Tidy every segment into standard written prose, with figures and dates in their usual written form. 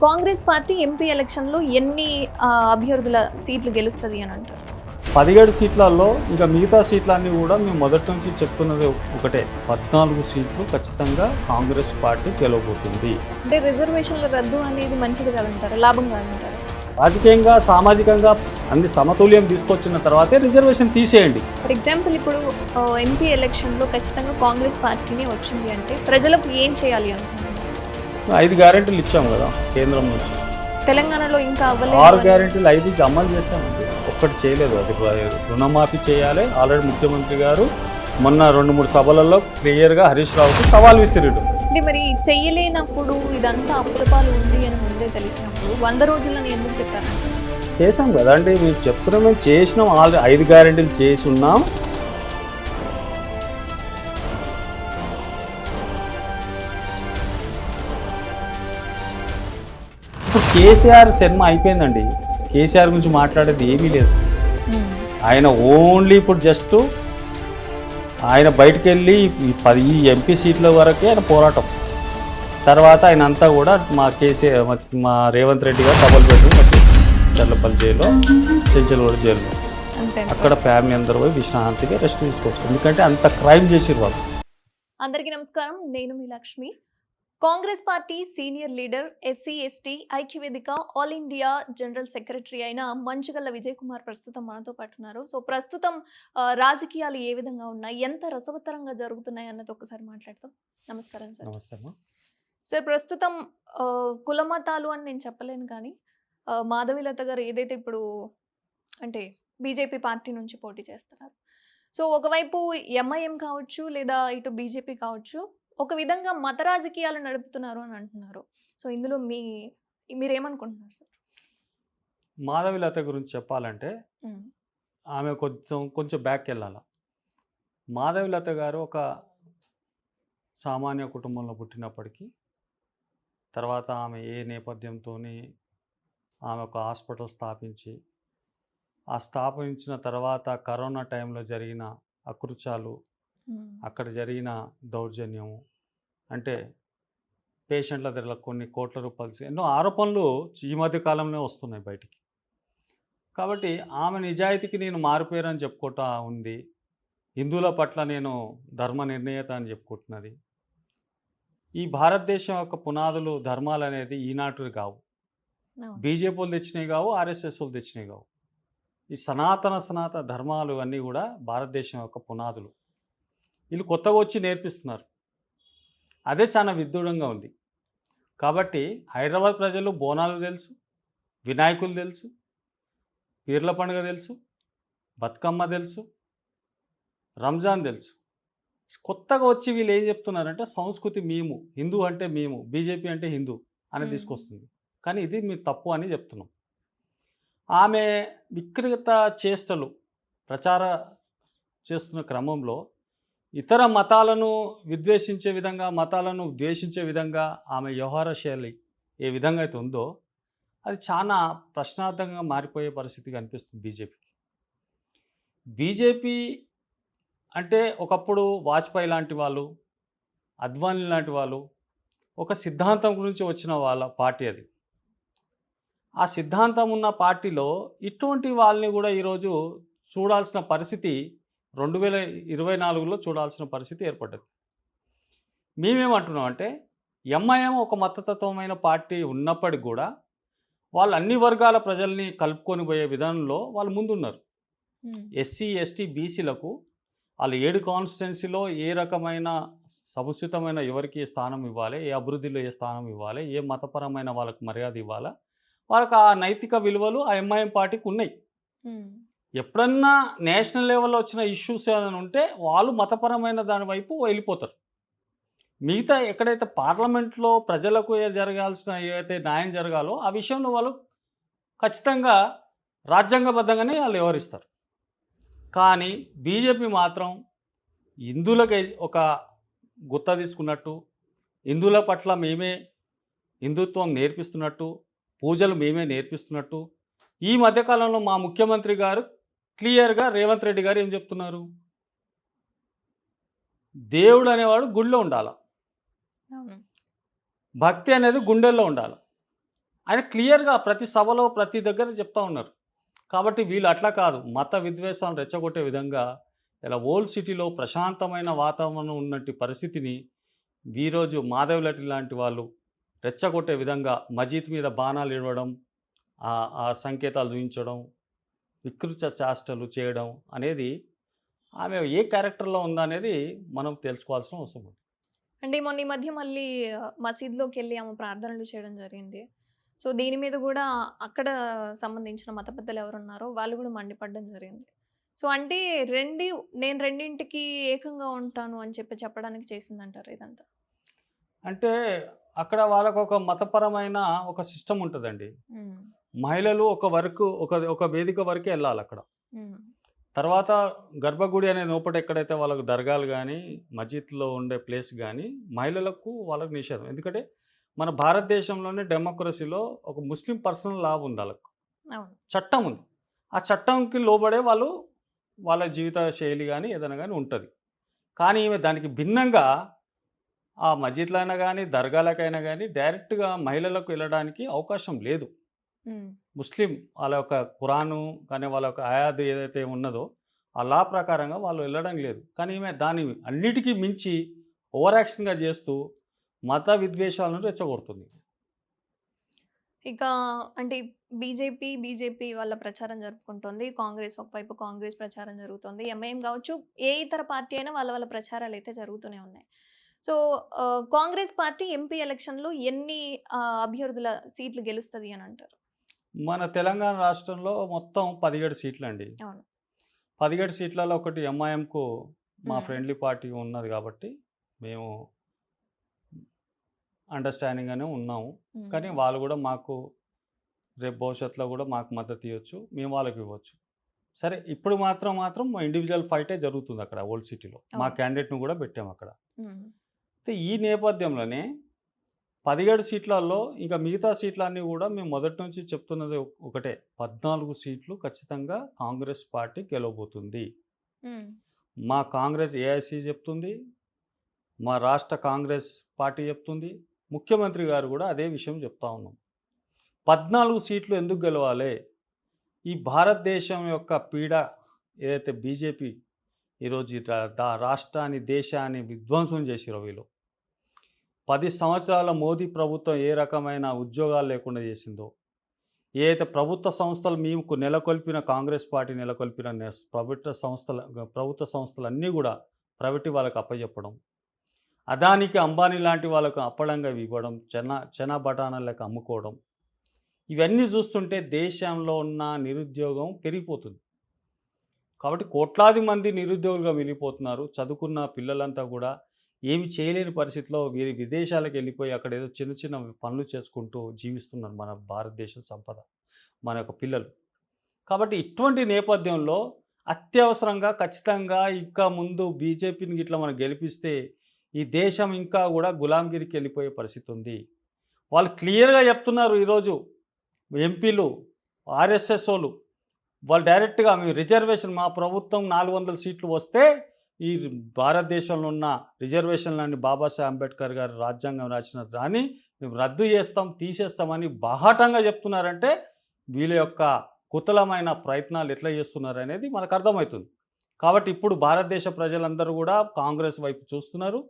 Congress party MP ఎలక్షన్‌లో ఎన్ని అభ్యర్థుల సీట్లు గెలుస్తది అని అంటారు? 17 సీట్లలో ఇంకా మిగతా సీట్లన్నీ కూడా మేము మొదటి నుంచి చెప్తున్నది ఒకటే, 14 సీట్లు ఖచ్చితంగా కాంగ్రెస్ పార్టీ గెలవబోతుంది. అంటే రిజర్వేషన్ల రద్దు అనేది మంచిది కాదంటారా? లాభం కాదంటారా? రాజకీయంగా సామాజికంగా అన్ని సమతుల్యం తీసుకొచ్చిన తర్వాతే రిజర్వేషన్ తీసేయండి. ఫర్ ఎగ్జాంపుల్ ఇప్పుడు ఎంపీ ఎలక్షన్‌లో ఖచ్చితంగా కాంగ్రెస్ పార్టీనే వచ్చింది అంటే ప్రజలకు ఏం చేయాలి అనుకుంటున్నారు? 5 గ్యారెంటీలు ఇచ్చాం కదా కేంద్రం నుంచి. తెలంగాణలో ఇంకా 6 అవ్వలేదు. గ్యారెంటీలు 5 అమలు చేశామండి, ఒక్కటి చేయలేదు. అది రుణమాఫీ చేయాలి. ఆల్రెడీ ముఖ్యమంత్రి గారు మొన్న 2-3 సభలలో క్లియర్గా హరీష్ రావుకి సవాల్ విసిరిడు. అంటే మరి చెయ్యలేనప్పుడు ఇదంతా అప్రపాలు ఉంది అని ముందే తెలిసినప్పుడు 100 రోజులని ఎందుకు చెప్పారు? చేసాం కదా అండి, మీరు చెప్తున్నాం, మేము చేసినాం. 5 గ్యారెంటీలు చేసి ఉన్నాం. ఇప్పుడు కేసీఆర్ సినిమా అయిపోయిందండి. కేసీఆర్ గురించి మాట్లాడేది ఏమీ లేదు. ఆయన ఓన్లీ ఇప్పుడు జస్ట్ ఆయన బయటకు వెళ్ళి ఈ ఎంపీ సీట్ల వరకే ఆయన పోరాటం. తర్వాత ఆయన అంతా కూడా మా కేసీఆర్ మా రేవంత్ రెడ్డి గారు డబల్ బెడ్రూమ్ చర్లపల్లి జైల్లో, చెంచలగూడ జైల్లో, అంతే. అక్కడ ఫ్యామిలీ అందరూ పోయి విశ్రాంతిగా రెస్ట్ తీసుకోవచ్చు. ఎందుకంటే అంత క్రైమ్ చేసిరు వాళ్ళు. అందరికీ నమస్కారం, నేను మీ Lakshmi. Congress party senior leader, SC ST ఐక్యవేదిక ఆల్ ఇండియా జనరల్ సెక్రటరీ అయిన మంచుగల్ల విజయ్ కుమార్ ప్రస్తుతం మనతో పాటు ఉన్నారు. సో ప్రస్తుతం రాజకీయాలు ఏ విధంగా ఉన్నాయి, ఎంత రసవత్తరంగా జరుగుతున్నాయి అన్నది ఒకసారి మాట్లాడతాం. నమస్కారం సార్. నమస్తే అమ్మా. సార్ ప్రస్తుతం కులమతాలు అని నేను చెప్పలేను, కానీ మాధవీలత గారు ఏదైతే ఇప్పుడు అంటే బీజేపీ పార్టీ నుంచి పోటీ చేస్తున్నారు. సో ఒకవైపు ఎంఐఎం కావచ్చు లేదా ఇటు బీజేపీ కావచ్చు, ఒక విధంగా మత రాజకీయాలు నడుపుతున్నారు అని అంటున్నారు. సో ఇందులో మీరేమనుకుంటున్నారు సార్? మాధవీలత గురించి చెప్పాలంటే ఆమె కొంచెం బ్యాక్ వెళ్ళాలి. మాధవీలత గారు ఒక సామాన్య కుటుంబంలో పుట్టినప్పటికీ తర్వాత ఆమె ఏ నేపథ్యంతో ఆమె ఒక హాస్పిటల్ స్థాపించి, ఆ స్థాపించిన తర్వాత కరోనా టైంలో జరిగిన అకృత్యాలు, అక్కడ జరిగిన దౌర్జన్యం, అంటే పేషెంట్ల దగ్గర కొన్ని కోట్ల రూపాయలు, ఎన్నో ఆరోపణలు ఈ మధ్య కాలంలో వస్తున్నాయి బయటికి. కాబట్టి ఆమె నిజాయితీకి నేను మారిపోయారని చెప్పుకుంటా ఉంది. హిందువుల పట్ల నేను ధర్మ నిర్ణేత అని చెప్పుకుంటున్నది. ఈ భారతదేశం యొక్క పునాదులు ధర్మాలు అనేది ఈనాటివి కావు, బీజేపీ వాళ్ళు తెచ్చినవి కావు, ఆర్ఎస్ఎస్ వాళ్ళు తెచ్చినవి కావు. ఈ సనాతన ధర్మాలు అన్నీ కూడా భారతదేశం యొక్క పునాదులు. వీళ్ళు కొత్తగా వచ్చి నేర్పిస్తున్నారు. అదే చాలా విదూరంగా ఉంది. కాబట్టి హైదరాబాద్ ప్రజలు బోనాలు తెలుసు, వినాయకులు తెలుసు, పీర్ల పండుగ తెలుసు, బతుకమ్మ తెలుసు, రంజాన్ తెలుసు. కొత్తగా వచ్చి వీళ్ళు ఏం చెప్తున్నారంటే సంస్కృతి మేము, హిందూ అంటే మేము, బీజేపీ అంటే హిందూ అని తీసుకొస్తుంది. కానీ ఇది మీ తప్పు అని చెప్తున్నాం. ఆమె వికృత చేష్టలు ప్రచార చేస్తున్న క్రమంలో ఇతర మతాలను విద్వేషించే విధంగా, మతాలను ద్వేషించే విధంగా ఆమె వ్యవహార శైలి ఏ విధంగా అయితే ఉందో అది చాలా ప్రశ్నార్థంగా మారిపోయే పరిస్థితి కనిపిస్తుంది బీజేపీకి. బీజేపీ అంటే ఒకప్పుడు వాజ్పేయి లాంటి వాళ్ళు, అద్వానీ లాంటి వాళ్ళు ఒక సిద్ధాంతం గురించి వచ్చిన వాళ్ళ పార్టీ అది. ఆ సిద్ధాంతం ఉన్న పార్టీలో ఇటువంటి వాళ్ళని కూడా ఈరోజు చూడాల్సిన పరిస్థితి 2024లో చూడాల్సిన పరిస్థితి ఏర్పడ్డది. మేమేమంటున్నాం అంటే ఎంఐఎం ఒక మతతత్వమైన పార్టీ ఉన్నప్పటికి కూడా వాళ్ళు అన్ని వర్గాల ప్రజల్ని కలుపుకొని పోయే విధానంలో వాళ్ళు ముందున్నారు. ఎస్సీ ఎస్టీ బీసీలకు వాళ్ళు 7 కాన్స్టిట్యున్సీలో ఏ రకమైన సముచితమైన ఎవరికి ఏ స్థానం ఇవ్వాలి, ఏ అభివృద్ధిలో ఏ స్థానం ఇవ్వాలి, ఏ మతపరమైన వాళ్ళకు మర్యాద ఇవ్వాలా, వాళ్ళకి ఆ నైతిక విలువలు ఆ ఎంఐఎం పార్టీకి ఉన్నాయి. ఎప్పుడన్నా నేషనల్ లెవెల్లో వచ్చిన ఇష్యూస్ ఏదైనా ఉంటే వాళ్ళు మతపరమైన దాని వైపు వెళ్ళిపోతారు. మిగతా ఎక్కడైతే పార్లమెంట్లో ప్రజలకు జరగాల్సిన ఏదైతే న్యాయం జరగాలో ఆ విషయంలో వాళ్ళు ఖచ్చితంగా రాజ్యాంగబద్ధంగానే వాళ్ళు వ్యవహరిస్తారు. కానీ బీజేపీ మాత్రం హిందువులకి ఒక గుత్త తీసుకున్నట్టు, హిందువుల పట్ల మేమే హిందుత్వం నేర్పిస్తున్నట్టు, పూజలు మేమే నేర్పిస్తున్నట్టు. ఈ మధ్యకాలంలో మా ముఖ్యమంత్రి గారు క్లియర్గా రేవంత్ రెడ్డి గారు ఏం చెప్తున్నారు, దేవుడు అనేవాడు గుడిలో ఉండాలి, భక్తి అనేది గుండెల్లో ఉండాలి. ఆయన క్లియర్‌గా ప్రతి సభలో, ప్రతి దగ్గర చెప్తా ఉన్నారు. కాబట్టి వీళ్ళు అట్లా కాదు. మత విద్వేషాలను రెచ్చగొట్టే విధంగా ఇలా ఓల్డ్ సిటీలో ప్రశాంతమైన వాతావరణం ఉన్నట్టి పరిస్థితిని ఈరోజు మాధవలటి లాంటి వాళ్ళు రెచ్చగొట్టే విధంగా మజీద్ మీద బాణాలు ఇడవడం, ఆ సంకేతాలు చూయించడం, వికృత చేష్టలు చేయడం అనేది ఆమె ఏ క్యారెక్టర్‌లో ఉందనేది మనం తెలుసుకోవాల్సిన అవసరం ఉంది. అంటే మొన్న ఈ మధ్య మళ్ళీ మసీదులోకెళ్ళి ఆమె ప్రార్థనలు చేయడం జరిగింది. సో, దీని మీద గూడా అక్కడ సంబంధించిన మత పెద్దలు ఎవరున్నారో వాళ్ళు గూడా మండిపడడం జరిగింది. సో, అంటే నేను రెండింటికి ఏకంగా ఉంటాను అని చెప్పడానికి చేసిందంటారా ఇదంతా? అంటే అక్కడ వాళ్ళకొక మతపరమైన ఒక సిస్టమ్ ఉంటదండి. హ్మ్. మహిళలు ఒక వరకు ఒక వేదిక వరకే ఎళ్ళాలక్కడ. హ్మ్. తర్వాత గర్భగుడి అనే లోపట ఎక్కడైతే వాళ్ళకు దర్గాలు గానీ, మసీద్‌లో ఉండే ప్లేస్ గానీ, మహిళలకు వాళ్ళకి నిషేధం. ఎందుకంటే, మన భారతదేశంలోనే డెమోక్రసీలో ఒక ముస్లిం పర్సనల్ లా ఉంది ఆళ్ళకు. అవును. చట్టం ఉంది. ఆ చట్టంకి లోబడే వాళ్ళు వాళ్ళ జీవిత శైలి గానీ, ఏదైనా గానీ ఉంటది. కానీ ఈమె దానికి భిన్నంగా ఆ మసీద్‌లో అయినా గానీ, దర్గాలకైనా గానీ డైరెక్ట్‌గా మహిళలకు వెళ్ళడానికి అవకాశం లేదు. హ్మ్. ముస్లిం వాళ్ళ యొక్క ఖురాను కానీ వాళ్ళ యొక్క ఆయాద్ ఏదైతే ఉన్నదో ఆ లా ప్రకారంగా వాళ్ళు వెళ్ళడం లేదు. కానీ ఈమె దాన్ని అన్నిటికీ మించి ఓవర్ యాక్షన్‌గా చేస్తూ మత విద్వేషాలను రెచ్చగొడుతుంది. ఇక అంటే బీజేపీ వాళ్ళ ప్రచారం జరుపుకుంటోంది. ఒకవైపు కాంగ్రెస్ ప్రచారం జరుగుతోంది. ఎంఐఎం గావచ్చు, ఏ ఇతర పార్టీ అయినా వాళ్ళ ప్రచారాలైతే జరుగుతూనే ఉన్నాయి. సో, కాంగ్రెస్ పార్టీ ఎంపీ ఎలక్షన్‌లో ఎన్ని అభ్యర్థుల సీట్లు గెలుస్తది అనంటారు? మన తెలంగాణ రాష్ట్రంలో మొత్తం 17 సీట్లండి. అవును. 17 సీట్లలో ఒకటి ఎంఐఎంకు మా హ్మ్. ఫ్రెండ్లీ పార్టీ ఉన్నది కాబట్టి మేము అండర్‌స్టాండింగ్‌గానే ఉన్నాము. కానీ హ్మ్. వాళ్ళు కూడా మాకు రేపు భవిష్యత్తులో కూడా మాకు మద్దతు ఇవ్వచ్చు. మేము వాళ్ళకి ఇవ్వచ్చు. సరే ఇప్పుడు మాత్రం మా ఇండివిడ్యువల్ ఫైటే జరుగుతుందక్కడ ఓల్డ్ సిటీలో. మా అవును. క్యాండిడేట్‌ని కూడా పెట్టామక్కడ. హ్మ్. అయితే ఈ నేపథ్యంలోనే 17 సీట్లలో ఇంకా మిగతా సీట్లన్నీ కూడా మేము మొదటి నుంచి చెప్తున్నది ఒకటే. 14 సీట్లు ఖచ్చితంగా కాంగ్రెస్ పార్టీ గెలవబోతుంది. హ్మ్. మా కాంగ్రెస్ ఏఐసీ చెప్తుంది. మా రాష్ట్ర కాంగ్రెస్ పార్టీ చెప్తుంది. ముఖ్యమంత్రి గారు కూడా అదే విషయం చెప్తా ఉన్నాం. 14 సీట్లు ఎందుకు గెలవాలి? ఈ భారతదేశం యొక్క పీడ ఏదైతే బీజేపీ ఈరోజు రాష్ట్రాన్ని, దేశాన్ని విధ్వంసం చేసిర్రో వీళ్ళు. 10 సంవత్సరాల మోదీ ప్రభుత్వం ఏ రకమైన ఉద్యోగాలు లేకుండా చేసిందో, ఏ అయితే ప్రభుత్వ సంస్థలు మీకు నెలకొల్పిన కాంగ్రెస్ పార్టీ నెలకొల్పిన ప్రభుత్వ సంస్థలన్నీ కూడా ప్రైవేట్ వాళ్ళకి అప్పజెప్పడం, అదానికి, అంబానీ లాంటి వాళ్ళకు అప్పడంగా ఇవ్వడం, చెనా బఠానీలకు అమ్ముకోవడం, ఇవన్నీ చూస్తుంటే దేశంలో ఉన్న నిరుద్యోగం పెరిగిపోతుంది. కాబట్టి కోట్లాది మంది నిరుద్యోగులుగా మిగిలిపోతున్నారు. చదువుకున్న పిల్లలంతా కూడా ఏమి చేయలేని పరిస్థితిలో వీరి విదేశాలకు వెళ్ళిపోయి అక్కడ ఏదో చిన్న చిన్న పనులు చేసుకుంటూ జీవిస్తున్నారు మన భారతదేశ సంపద, మన యొక్క పిల్లలు. కాబట్టి ఇటువంటి నేపథ్యంలో అత్యవసరంగా ఖచ్చితంగా ఇంకా ముందు బీజేపీని ఇట్లా మనం గెలిపిస్తే ఈ దేశం ఇంకా కూడా గులాంగిరికి వెళ్ళిపోయే పరిస్థితి ఉంది. వాళ్ళు క్లియర్‌గా చెప్తున్నారు ఈరోజు ఎంపీలు, ఆర్ఎస్ఎస్ వాళ్ళు డైరెక్ట్‌గా మేము రిజర్వేషన్ మా ప్రభుత్వం 400 సీట్లు వస్తే ఈ భారతదేశంలో ఉన్న రిజర్వేషన్‌లన్నీ బాబాసాహెబ్ అంబేద్కర్ గారు రాజ్యాంగం రాసిన దాన్ని మేము రద్దు చేస్తాం, తీసేస్తామని బాహాటంగా చెప్తున్నారంటే వీళ్ళ యొక్క కుతలమైన ప్రయత్నాలు ఎట్లా చేస్తున్నారనేది మనకు అర్థమవుతుంది. కాబట్టి ఇప్పుడు భారతదేశ ప్రజలందరూ కూడా కాంగ్రెస్ వైపు చూస్తున్నారు.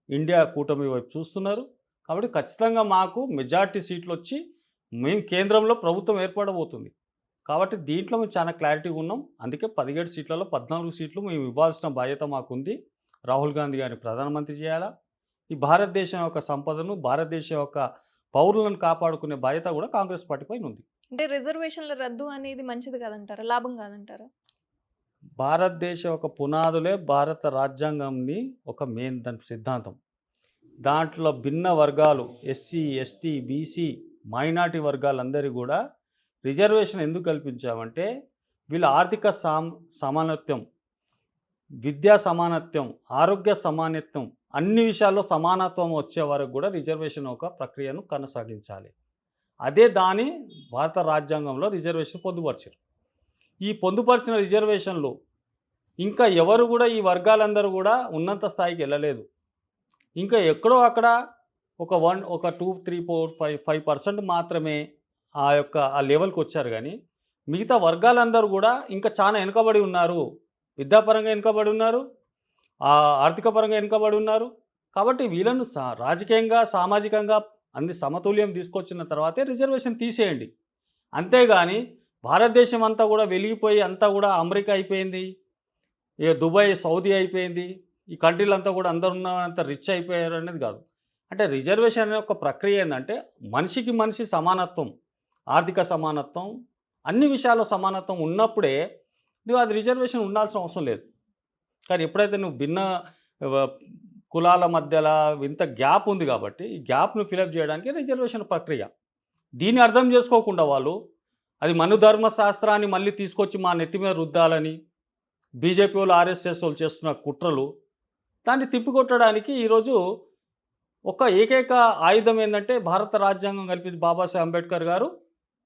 ఇండియా కూటమి వైపు చూస్తున్నారు. కాబట్టి ఖచ్చితంగా మాకు మెజారిటీ సీట్లొచ్చి మేము కేంద్రంలో ప్రభుత్వం ఏర్పడబోతుంది. కాబట్టి దీంట్లో మేము చాలా క్లారిటీగా ఉన్నాం. అందుకే 17 సీట్లలో 14 సీట్లు మేము ఇవ్వాల్సిన బాధ్యత మాకుంది. రాహుల్ గాంధీ గారిని ప్రధానమంత్రి చేయాలా. ఈ భారతదేశం యొక్క సంపదను, భారతదేశం యొక్క పౌరులను కాపాడుకునే బాధ్యత కూడా కాంగ్రెస్ పార్టీ పైన ఉంది. అంటే రిజర్వేషన్‌ల రద్దు అనేది మంచిది కాదంటారా? లాభం కాదంటారా? భారతదేశం యొక్క పునాదులే భారత రాజ్యాంగంని ఒక మెయిన్ దాని సిద్ధాంతం. దాంట్లో భిన్న వర్గాలు ఎస్సీ, ఎస్టీ, బీసీ, మైనారిటీ వర్గాలందరికీ కూడా రిజర్వేషన్ ఎందుకు కల్పించామంటే వీళ్ళ ఆర్థిక సమానత్వం, విద్యా సమానత్వం, ఆరోగ్య సమానత్వం, అన్ని విషయాల్లో సమానత్వం వచ్చే వరకు కూడా రిజర్వేషన్ ఒక ప్రక్రియను కొనసాగించాలి. అదే దాని భారత రాజ్యాంగంలో రిజర్వేషన్ పొందుపరిచారు. ఈ పొందుపరిచిన రిజర్వేషన్లు ఇంకా ఎవరు కూడా ఈ వర్గాలందరూ కూడా ఉన్నత స్థాయికి వెళ్ళలేదు. ఇంకా ఎక్కడో అక్కడ ఒక 2, 3, 4, 5% మాత్రమే ఆ లెవెల్కి వచ్చారు. కానీ మిగతా వర్గాలందరూ కూడా ఇంకా చాలా వెనుకబడి ఉన్నారు. విద్యాపరంగా వెనుకబడి ఉన్నారు, ఆర్థిక పరంగా వెనుకబడి ఉన్నారు. కాబట్టి వీళ్ళను రాజకీయంగా, సామాజికంగా అన్ని సమతుల్యం తీసుకొచ్చిన తర్వాతే రిజర్వేషన్ తీసేయండి. అంతేగాని భారతదేశం అంతా కూడా వెలిగిపోయి అంతా కూడా అమెరికా అయిపోయింది, ఇక దుబాయ్, సౌదీ అయిపోయింది, ఈ కంట్రీలంతా కూడా అందరు ఉన్నంత రిచ్ అయిపోయారు అనేది కాదు. అంటే రిజర్వేషన్ అనే ఒక ప్రక్రియ ఏంటంటే మనిషికి మనిషి సమానత్వం, ఆర్థిక సమానత్వం, అన్ని విషయాల్లో సమానత్వం ఉన్నప్పుడే నువ్వు అది రిజర్వేషన్ ఉండాల్సిన అవసరం లేదు. కానీ ఎప్పుడైతే నువ్వు భిన్న వ కులాల మధ్యలో ఇంత గ్యాప్ ఉంది కాబట్టి ఈ గ్యాప్‌ను ఫిలప్ చేయడానికి రిజర్వేషన్ ప్రక్రియ. దీన్ని అర్థం చేసుకోకుండా వాళ్ళు అది మనుధర్మ శాస్త్రాన్ని మళ్ళీ తీసుకొచ్చి మా నెత్తి మీద రుద్దాలని బీజేపీ వాళ్ళు, ఆర్ఎస్ఎస్ వాళ్ళు చేస్తున్న కుట్రలు, దాన్ని తిప్పికొట్టడానికి ఈరోజు ఒక ఏకైక ఆయుధం ఏందంటే భారత రాజ్యాంగం కల్పించి బాబాసాహెబ్ అంబేద్కర్ గారు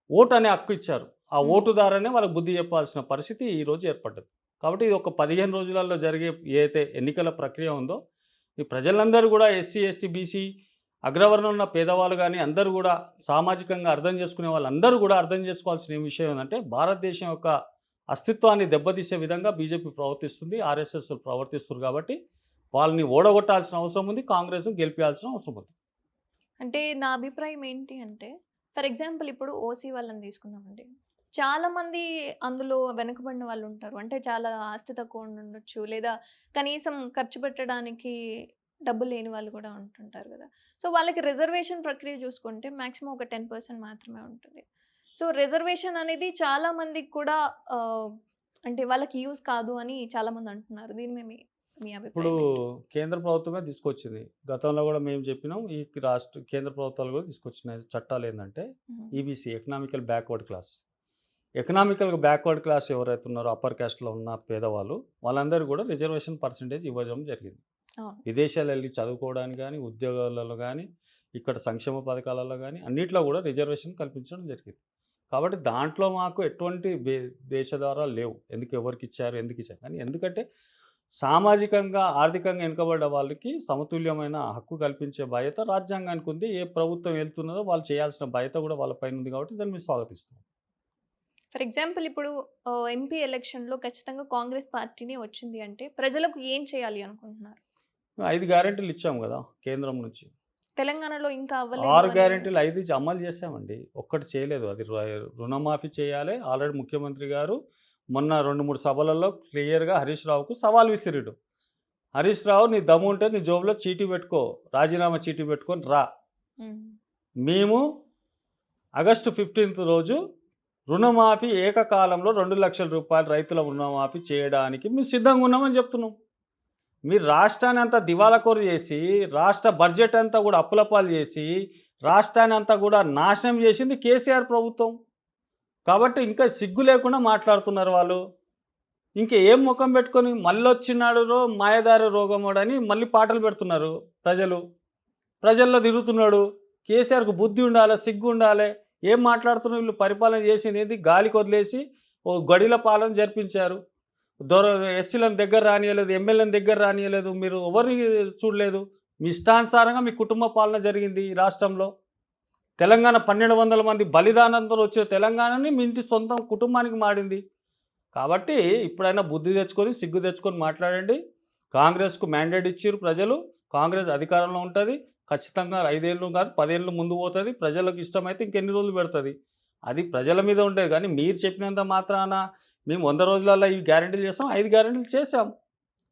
ఓటు అనే హక్కు ఇచ్చారు. ఆ హ్మ్. ఓటు ద్వారానే వాళ్ళకి బుద్ధి చెప్పాల్సిన పరిస్థితి ఈరోజు ఏర్పడ్డది. కాబట్టి ఇది ఒక 15 రోజులలో జరిగే ఏదైతే ఎన్నికల ప్రక్రియ ఉందో ఈ ప్రజలందరూ కూడా ఎస్సీ, ఎస్టీ, బీసీ, అగ్రవర్ణం ఉన్న పేదవాళ్ళు కానీ అందరూ కూడా సామాజికంగా అర్థం చేసుకునే వాళ్ళందరూ కూడా అర్థం చేసుకోవాల్సిన విషయం ఏంటంటే భారతదేశం యొక్క అస్తిత్వాన్ని దెబ్బతీసే విధంగా బీజేపీ ప్రవర్తిస్తుంది, ఆర్ఎస్ఎస్ ప్రవర్తిస్తున్నారు. కాబట్టి వాళ్ళని ఓడగొట్టాల్సిన అవసరం ఉంది, కాంగ్రెస్‌ని గెలిపించాల్సిన అవసరం ఉంది. అంటే నా అభిప్రాయం ఏంటి అంటే, ఫర్ ఎగ్జాంపుల్ ఇప్పుడు ఓసీ వాళ్ళని తీసుకుందామండి. చాలామంది అందులో వెనకబడిన వాళ్ళు ఉంటారు. అంటే చాలా ఆస్తి తక్కువ ఉండుండొచ్చు. లేదా కనీసం ఖర్చు పెట్టడానికి డబ్బులు లేని వాళ్ళు కూడా ఉంటుంటారు కదా! సో, వాళ్ళకి రిజర్వేషన్ ప్రక్రియ చూసుకుంటే మాక్సిమం ఒక 10% మాత్రమే ఉంటుంది. సో, రిజర్వేషన్ అనేది చాలా మందికి కూడా అంటే వాళ్ళకి యూజ్ కాదు అని చాలామంది అంటున్నారు. దీని మీద మీ ఇప్పుడు అభిప్రాయం ఏంటి? కేంద్ర ప్రభుత్వమే తీసుకొచ్చింది. గతంలో కూడా మేము చెప్పినాం. ఈ కేంద్ర ప్రభుత్వాలు కూడా తీసుకొచ్చిన చట్టాలు ఏందంటే హ్మ్. EBC, economical backward class. ఎకనామికల్‌గా బ్యాక్వర్డ్ క్లాస్ ఎవరైతే ఉన్నారో అప్పర్ కాస్ట్‌లో ఉన్న పేదవాళ్ళు, వాళ్ళందరూ కూడా రిజర్వేషన్ పర్సెంటేజ్ ఇవ్వడం జరిగింది. అవును. విదేశాలు వెళ్లి చదువుకోవడానికి గానీ, ఉద్యోగాలలో గానీ, ఇక్కడ సంక్షేమ పథకాలలో గానీ, అన్నిట్లో కూడా రిజర్వేషన్ కల్పించడం జరిగింది. కాబట్టి దాంట్లో మాకు ఎటువంటి భేషజారాలు లేవు. ఎవరికిచ్చారు, ఎందుకిచ్చారు. కానీ ఎందుకంటే సామాజికంగా, ఆర్థికంగా వెనుకబడ్డ వాళ్ళకి సమతుల్యమైన హక్కు కల్పించే బాధ్యత రాజ్యాంగానికి ఉంది. ఏ ప్రభుత్వం వెళ్తున్నదో వాళ్ళు చేయాల్సిన బాధ్యత కూడా వాళ్ళ పైన ఉంది కాబట్టి దాన్ని మేము స్వాగతిస్తాం. ఫర్ ఎగ్జాంపుల్ ఇప్పుడు ఎంపీ ఎలక్షన్‌లో ఖచ్చితంగా కాంగ్రెస్ పార్టీనే వచ్చింది అంటే ప్రజలకు ఏం చేయాలి అనుకుంటున్నారు? 5 గ్యారంటీలు ఇచ్చాం గదా! కేంద్రం నుంచి. తెలంగాణలో ఇంకా అవ్వలేదు 6 అని గ్యారంటీలు 5 అమలు చేశామండి. ఒక్కటి చేయలేదు. అది రుణమాఫీ చేయాలి. ఆల్రెడీ ముఖ్యమంత్రి గారు మొన్న 2, 3 సభలలో క్లియర్‌గా హరీష్ రావుకు సవాల్ విసిరిండు. హరీష్ రావు నీ దమ్ము ఉంటే నీ జోబులో చీటీ పెట్టుకో. రాజీనామా చీటీ పెట్టుకొని రా. హ్మ్. మేము ఆగస్టు 15థ్ రోజు రుణమాఫీ ఏకకాలంలో రూ. 2,00,000 రైతుల రుణమాఫీ చేయడానికి మేము సిద్ధంగా ఉన్నామని చెప్తున్నాం. మీరు రాష్ట్రాన్ని అంతా దివాలాకోరు చేసి, రాష్ట్ర బడ్జెట్ అంతా కూడా అప్పుల పాలు చేసి, రాష్ట్రాన్ని అంతా కూడా నాశనం చేసింది కేసీఆర్ ప్రభుత్వం. కాబట్టి ఇంకా సిగ్గు లేకుండా మాట్లాడుతున్నారు వాళ్ళు. ఇంకా ఏం ముఖం పెట్టుకొని మళ్ళొచ్చినాడురో మాయదారి రోగమోడని మళ్ళీ పాటలు పెడుతున్నారు ప్రజలు. ప్రజల్లో తిరుగుతున్నాడు. కేసీఆర్‌కు బుద్ధి ఉండాలి, సిగ్గు ఉండాలి. ఏం మాట్లాడుతున్నారు వీళ్ళు, పరిపాలన చేసినేది గాలికి వదిలేసి ఓ గడిల పాలన జరిపించారు. ఎస్సీలను దగ్గర రానియలేదు, ఎమ్మెల్యేలను దగ్గర రానియలేదు. మీరు ఎవరిని చూడలేదు. మీ ఇష్టానుసారంగా మీ కుటుంబ పాలన జరిగింది ఈ రాష్ట్రంలో. తెలంగాణ 1200 మంది బలిదానంతో వచ్చిన తెలంగాణని మీ ఇంటి సొంత కుటుంబానికి మాడింది. కాబట్టి ఇప్పుడైనా బుద్ధి తెచ్చుకొని, సిగ్గు తెచ్చుకొని మాట్లాడండి. కాంగ్రెస్‌కు మ్యాండేట్ ఇచ్చిర్రు ప్రజలు. కాంగ్రెస్ అధికారంలో ఉంటది. ఖచ్చితంగా 5 ఏళ్ళు కాదు 10 ఏళ్ళు ముందు పోతది. ప్రజలకు ఇష్టమైతే ఇంకెన్ని రోజులు పెడతది. అది ప్రజల మీద ఉండేది. కానీ మీరు చెప్పినంత మాత్రాన మేము 100 రోజులలో ఈ గ్యారంటీలు చేస్తాం. 5 గ్యారంటీలు చేసాం.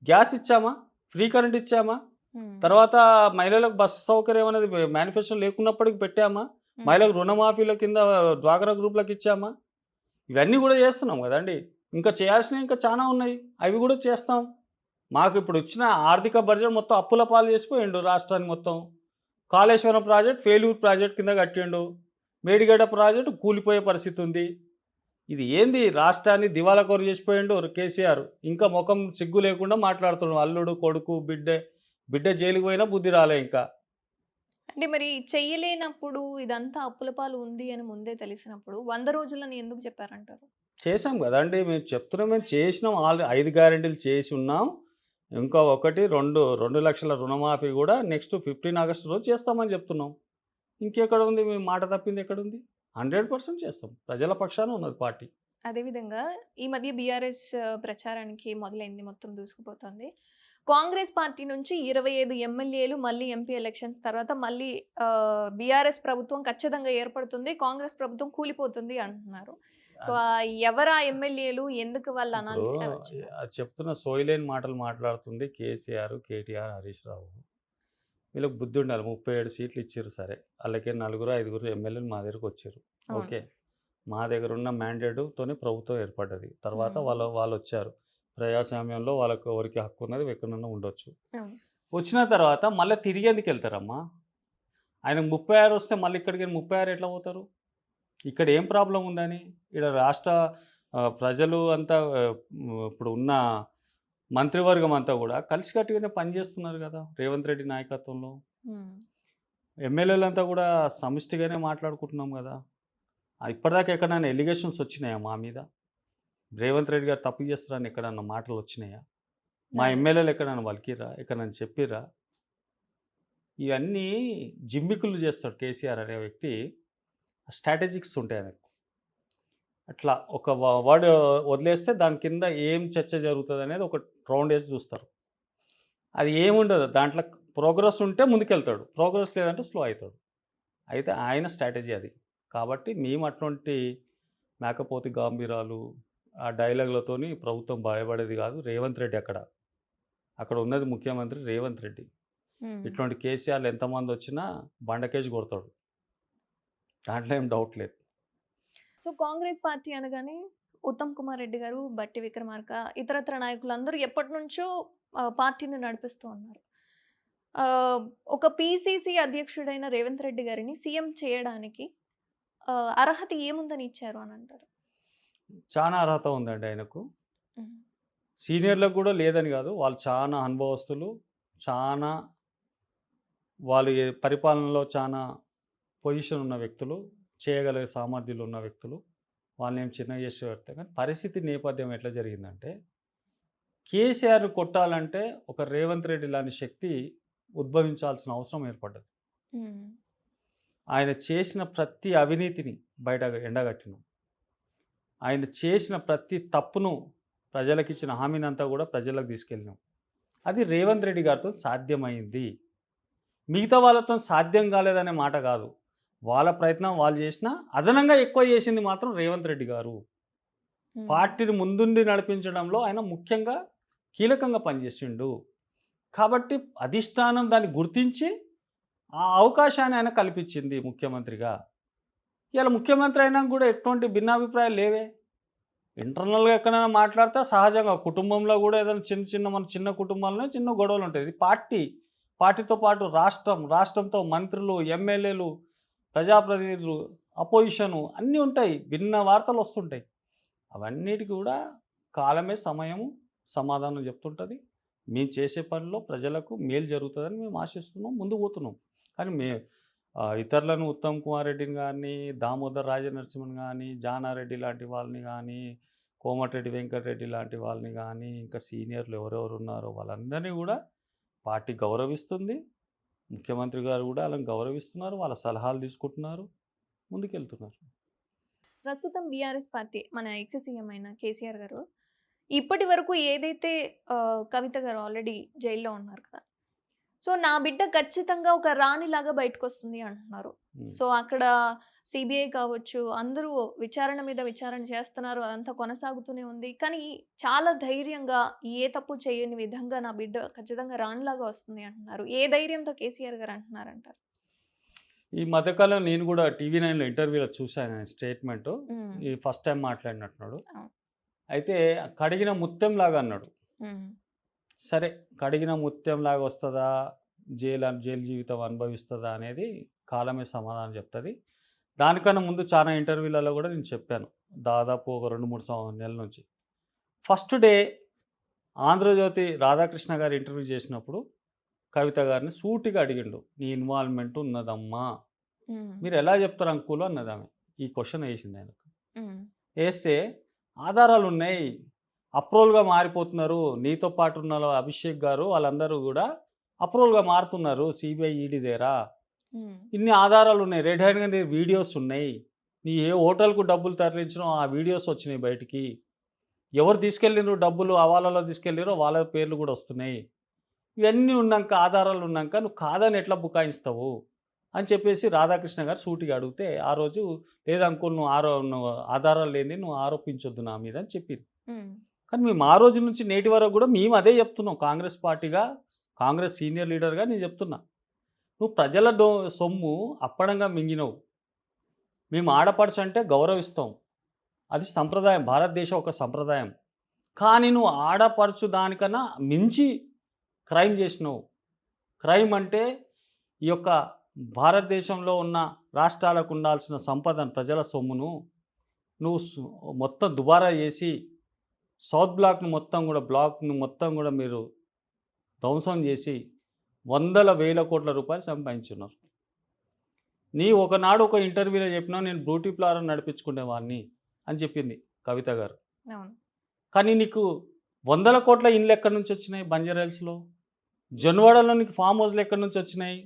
గ్యాస్ ఇచ్చామా? ఫ్రీ కరెంట్ ఇచ్చామా? హ్మ్. తర్వాత మహిళలకు బస్సు సౌకర్యం అనేది మేనిఫెస్టో లేకున్నప్పటికి పెట్టామా? హ్మ్. మహిళలకు రుణమాఫీల కింద డ్వాక్రా గ్రూప్‌లకు ఇచ్చామా? ఇవన్నీ కూడా చేస్తున్నాం కదండీ! ఇంకా చేయాల్సినవి ఇంకా చాలా ఉన్నాయి. అవి కూడా చేస్తాం. మాకు ఇప్పుడు ఇచ్చిన ఆర్థిక బడ్జెట్ మొత్తం అప్పుల పాలు చేసిపోయిండు రాష్ట్రాన్ని మొత్తం. కాళేశ్వరం ప్రాజెక్ట్ ఫెయిల్యూర్ ప్రాజెక్ట్ కింద కట్టిండు. మేడిగడ్డ ప్రాజెక్ట్ కూలిపోయే పరిస్థితి ఉంది. ఇది ఏంది, రాష్ట్రాన్ని దివాలాకోరు చేసిపోయిండు కేసీఆర్. ఇంకా ముఖం సిగ్గు లేకుండా మాట్లాడుతున్నాడు. అల్లుడు, కొడుకు, బిడ్డ జైలుకి పోయినా బుద్ధి రాలే ఇంకా. అంటే మరి చెయ్యలేనప్పుడు ఇదంతా అప్పుల పాలు ఉంది అని ముందే తెలిసినప్పుడు 100 రోజులని ఎందుకు చెప్పారంటారు? చేసాం కదండీ! మేము చెప్తున్నాం, మేము చేసినాం. 5 గ్యారంటీలు చేసి ఉన్నాం. ఇంకా 2 లక్షల రుణమాఫీ కూడా నెక్స్ట్ 15 ఆగస్టు రోజు చేస్తామని చెప్తున్నాం. ఇంకెక్కడ ఉంది? మేము మాట తప్పింది ఎక్కడుంది? 100% చేస్తాం. ప్రజల పక్షాన ఉన్నది పార్టీ. అదేవిధంగా ఈ మధ్య బీఆర్ఎస్ ప్రచారానికి మొదలైంది. మొత్తం దూసుకుపోతుంది. కాంగ్రెస్ పార్టీ నుంచి 25 ఎమ్మెల్యేలు మళ్ళీ ఎంపీ ఎలక్షన్స్ తర్వాత మళ్ళీ బీఆర్ఎస్ ప్రభుత్వం ఖచ్చితంగా ఏర్పడుతుంది. కాంగ్రెస్ ప్రభుత్వం కూలిపోతుంది అంటున్నారు. సో, ఎవరా ఎమ్మెల్యేలు? ఎందుకు వాళ్ళు ఇప్పుడు అనాల్సి వచ్చింది? అది చెప్తున్న సోయిలేని మాటలు మాట్లాడుతుంది కేసీఆర్, కేటీఆర్, హరీష్ రావు. వీళ్ళకి బుద్ధి ఉండాలి. 37 సీట్లు ఇచ్చారు సరే. వాళ్ళకి 4, 5 ఎమ్మెల్యేలు మా దగ్గరకు వచ్చారు. అవును. ఓకే. మా దగ్గర ఉన్న మ్యాండేట్తోనే ప్రభుత్వం ఏర్పడ్డది. తర్వాత వాళ్ళు వచ్చారు. ప్రజాస్వామ్యంలో వాళ్ళకి ఎవరికి హక్కు ఉన్నది ఎక్కడన్నా ఉండొచ్చు. అవును. వచ్చిన తర్వాత మళ్ళీ తిరిగి ఎందుకు వెళ్తారమ్మా? ఆయనకు 36 వస్తే మళ్ళీ ఇక్కడికి 36 ఎట్లా పోతారు? ఇక్కడ ఏం ప్రాబ్లం ఉందని? ఇక్కడ రాష్ట్ర ప్రజలు అంతా ఇప్పుడు ఉన్న మంత్రివర్గం అంతా కూడా కలిసికట్టుగానే పనిచేస్తున్నారు కదా రేవంత్ రెడ్డి నాయకత్వంలో. ఉమ్. ఎమ్మెల్యేలంతా కూడా సమిష్టిగానే మాట్లాడుకుంటున్నాం కదా. ఇప్పటిదాకా ఎక్కడైనా ఎలిగేషన్స్ వచ్చినాయా మా మీద? రేవంత్ రెడ్డి గారు తప్పు చేస్తారని ఎక్కడన్నా మాటలు వచ్చినాయా? మా లేదు. ఎమ్మెల్యేలు ఎక్కడైనా వలికిరా? ఎక్కడైనా చెప్పిర్రా? ఇవన్నీ జిమ్మికులు చేస్తాడు కేసీఆర్ అనే వ్యక్తి. స్ట్రాటజిక్స్ ఉంటాయి ఆయనకు. అట్లా ఒక వర్డ్ వదిలేస్తే దాని కింద ఏం చర్చ జరుగుతుంది అనేది ఒక రౌండ్ వేసి చూస్తారు. అది ఏముండదు దాంట్లో. ప్రోగ్రెస్ ఉంటే ముందుకెళ్తాడు, ప్రోగ్రెస్ లేదంటే స్లో అవుతాడు. అయితే ఆయన స్ట్రాటజీ అది. కాబట్టి మేము అటువంటి మేకపోతి గాంభీరాలు ఆ డైలాగులతోని ప్రభుత్వం భయపడేది కాదు. రేవంత్ రెడ్డి అక్కడ ఉన్నది ముఖ్యమంత్రి రేవంత్ రెడ్డి. ఉమ్. ఇటువంటి కేసీఆర్లు ఎంతమంది వచ్చినా బండకేసి కొడతాడు, దాంట్లో ఏం డౌట్ లేదు. సో, కాంగ్రెస్ పార్టీ అనగానే ఉత్తమ్ కుమార్ రెడ్డి గారు, బట్టి విక్రమార్క, ఇతరత్ర నాయకులందరూ ఎప్పటి నుంచో పార్టీని నడిపిస్తూ ఉన్నారు. ఒక పీసీసీ అధ్యక్షుడైన రేవంత్ రెడ్డి గారిని సీఎం చేయడానికి అర్హత ఏముందని ఇచ్చారు అని అంటారు? చాలా అర్హత ఉందండి ఆయనకు. ఉమ్. సీనియర్లకు కూడా లేదని కాదు, వాళ్ళు చాలా అనుభవస్తులు, చాలా వాళ్ళు పరిపాలనలో చాలా పొజిషన్ ఉన్న వ్యక్తులు, చేయగలిగే సామర్థ్యాలు ఉన్న వ్యక్తులు. వాళ్ళని ఏం చిన్న చేసి పెడితే కానీ పరిస్థితి నేపథ్యం ఎట్లా జరిగిందంటే, కేసీఆర్ని కొట్టాలంటే ఒక రేవంత్ రెడ్డి లాంటి శక్తి ఉద్భవించాల్సిన అవసరం ఏర్పడ్డది. ఉమ్. ఆయన చేసిన ప్రతి అవినీతిని బయట ఎండగట్టినాం. ఆయన చేసిన ప్రతి తప్పును, ప్రజలకు ఇచ్చిన హామీనంతా కూడా ప్రజలకు తీసుకెళ్ళినాం. అది రేవంత్ రెడ్డి గారితో సాధ్యమైంది. మిగతా వాళ్ళతో సాధ్యం కాలేదనే మాట కాదు. వాళ్ళ ప్రయత్నం వాళ్ళు చేసినా అదనంగా ఎక్కువ చేసింది మాత్రం రేవంత్ రెడ్డి గారు. ఉమ్. పార్టీని ముందుండి నడిపించడంలో ఆయన ముఖ్యంగా కీలకంగా పనిచేసిండు. కాబట్టి అధిష్టానం దాన్ని గుర్తించి ఆ అవకాశాన్ని ఆయన కల్పించింది ముఖ్యమంత్రిగా. ఇలా ముఖ్యమంత్రి అయినా కూడా ఎటువంటి భిన్నాభిప్రాయాలు లేవే. ఇంటర్నల్గా ఎక్కడైనా మాట్లాడితే సహజంగా కుటుంబంలో కూడా ఏదైనా మన చిన్న కుటుంబాల్లో చిన్న గొడవలు ఉంటాయి. ఇది పార్టీతో పాటు రాష్ట్రంతో మంత్రులు, ఎమ్మెల్యేలు, ప్రజాప్రతినిధులు, అపోజిషను అన్నీ ఉంటాయి. భిన్న వార్తలు వస్తుంటాయి. అవన్నిటికీ కూడా కాలమే సమయము సమాధానం చెప్తుంటుంది. మేము చేసే పనిలో ప్రజలకు మేలు జరుగుతుందని మేము ఆశిస్తున్నాం, ముందుకు పోతున్నాం. కానీ ఇతరులను ఉత్తమ్ కుమార్ రెడ్డిని కానీ, దామోదర్ రాజనరసింహన్ కానీ, జానారెడ్డి లాంటి వాళ్ళని కానీ, కోమటిరెడ్డి వెంకటరెడ్డి లాంటి వాళ్ళని కానీ, ఇంకా సీనియర్లు ఎవరెవరు ఉన్నారో వాళ్ళందరినీ కూడా పార్టీ గౌరవిస్తుంది. ముఖ్యమంత్రి గారు కూడా వాళ్ళని గౌరవిస్తున్నారు, వాళ్ళ సలహాలు తీసుకుంటున్నారు, ముందుకెళ్తున్నారు. ప్రస్తుతం బీఆర్ఎస్ పార్టీ మన ఎక్స్ సీఎం అయిన కేసీఆర్ గారు ఇప్పటి వరకు ఏదైతే కవిత గారు ఆల్రెడీ జైల్లో ఉన్నారు కదా, సో నా బిడ్డ ఖచ్చితంగా ఒక రాణిలాగా బయటకు వస్తుంది అంటున్నారు. సో అక్కడ సిబిఐ కావచ్చు, అందరూ విచారణ మీద విచారణ చేస్తున్నారు, అదంతా కొనసాగుతూనే ఉంది. కానీ చాలా ధైర్యంగా ఏ తప్పు చేయని విధంగా నా బిడ్డ ఖచ్చితంగా రాణిలాగా వస్తుంది అంటున్నారు. ఏ ధైర్యంతో కేసీఆర్ గారు అంటున్నారంటారు? ఈ మధ్యకాలం నేను కూడా టీవీ 9లో ఇంటర్వ్యూలో చూశాను ఆయన స్టేట్మెంట్. ఈ ఫస్ట్ టైం మాట్లాడినట్టున్నాడు. అయితే కడిగిన ముత్యంలాగా అన్నాడు. సరే, కడిగిన ముత్యంలాగా వస్తుందా, జైలు జీవితం అనుభవిస్తుందా అనేది కాలమే సమాధానం చెప్తుంది. దానికన్నా ముందు చాలా ఇంటర్వ్యూలలో కూడా నేను చెప్పాను, దాదాపు ఒక 2-3 నెలల నుంచి. ఫస్ట్ డే ఆంధ్రజ్యోతి రాధాకృష్ణ గారు ఇంటర్వ్యూ చేసినప్పుడు కవిత గారిని సూటిగా అడిగిండు, నీ ఇన్వాల్వ్మెంట్ ఉన్నదమ్మా, మీరు ఎలా చెప్తారు అంకులు అన్నది ఆమె. ఈ క్వశ్చన్ వేసింది ఆయనకు. వేస్తే ఆధారాలు ఉన్నాయి, అప్రూవల్గా మారిపోతున్నారు, నీతో పాటు ఉన్న అభిషేక్ గారు వాళ్ళందరూ కూడా అప్రూవల్గా మారుతున్నారు సిబిఐ ఈడీ దగ్గర, ఇన్ని ఆధారాలు ఉన్నాయి, రెడ్ హ్యాండ్గా వీడియోస్ ఉన్నాయి, నీ ఏ హోటల్కు డబ్బులు తరలించినో ఆ వీడియోస్ వచ్చినాయి బయటికి. ఎవరు తీసుకెళ్ళిండ్రు డబ్బులు హవాలాలో తీసుకెళ్ళిరో వాళ్ళ పేర్లు కూడా వస్తున్నాయి. ఇవన్నీ ఉన్నాక ఆధారాలు ఉన్నాక నువ్వు కాదని ఎట్లా బుకాయిస్తావు అని చెప్పేసి రాధాకృష్ణ గారు సూటిగా అడిగితే ఆ రోజు లేదు అంకుల్ నువ్వు ఆధారాలు లేని నువ్వు ఆరోపించొద్దు నా మీద అని చెప్పింది. కానీ మేము ఆ రోజు నుంచి నేటి వరకు కూడా మేము అదే చెప్తున్నాం. కాంగ్రెస్ పార్టీగా, కాంగ్రెస్ సీనియర్ లీడర్గా నేను చెప్తున్నా, నువ్వు ప్రజల సొమ్ము అప్పడంగా మింగినవు. మేము ఆడపడుచు అంటే గౌరవిస్తాం, అది సంప్రదాయం, భారతదేశం ఒక సంప్రదాయం. కానీ నువ్వు ఆడపడుచు దానికన్నా మించి క్రైమ్ చేసినావు. క్రైమ్ అంటే ఈ యొక్క భారతదేశంలో ఉన్న రాష్ట్రాలకు ఉండాల్సిన సంపదను, ప్రజల సొమ్మును నువ్వు మొత్తం దుబారా చేసి సౌత్ బ్లాక్ను మొత్తం కూడా మీరు ధ్వంసం చేసి వందల వేల కోట్ల రూపాయలు సంపాదించున్నారు. నీ ఒకనాడు ఒక ఇంటర్వ్యూలో చెప్పినా నేను బ్యూటీ పార్లర్ నడిపించుకునేవాడిని అని చెప్పింది కవిత గారు. కానీ నీకు వందల కోట్ల ఇండ్లు ఎక్కడి నుంచి వచ్చినాయి? బంజారాహిల్స్లో, జొన్వాడలో నీకు ఫామ్ హౌస్లు ఎక్కడి నుంచి వచ్చినాయి?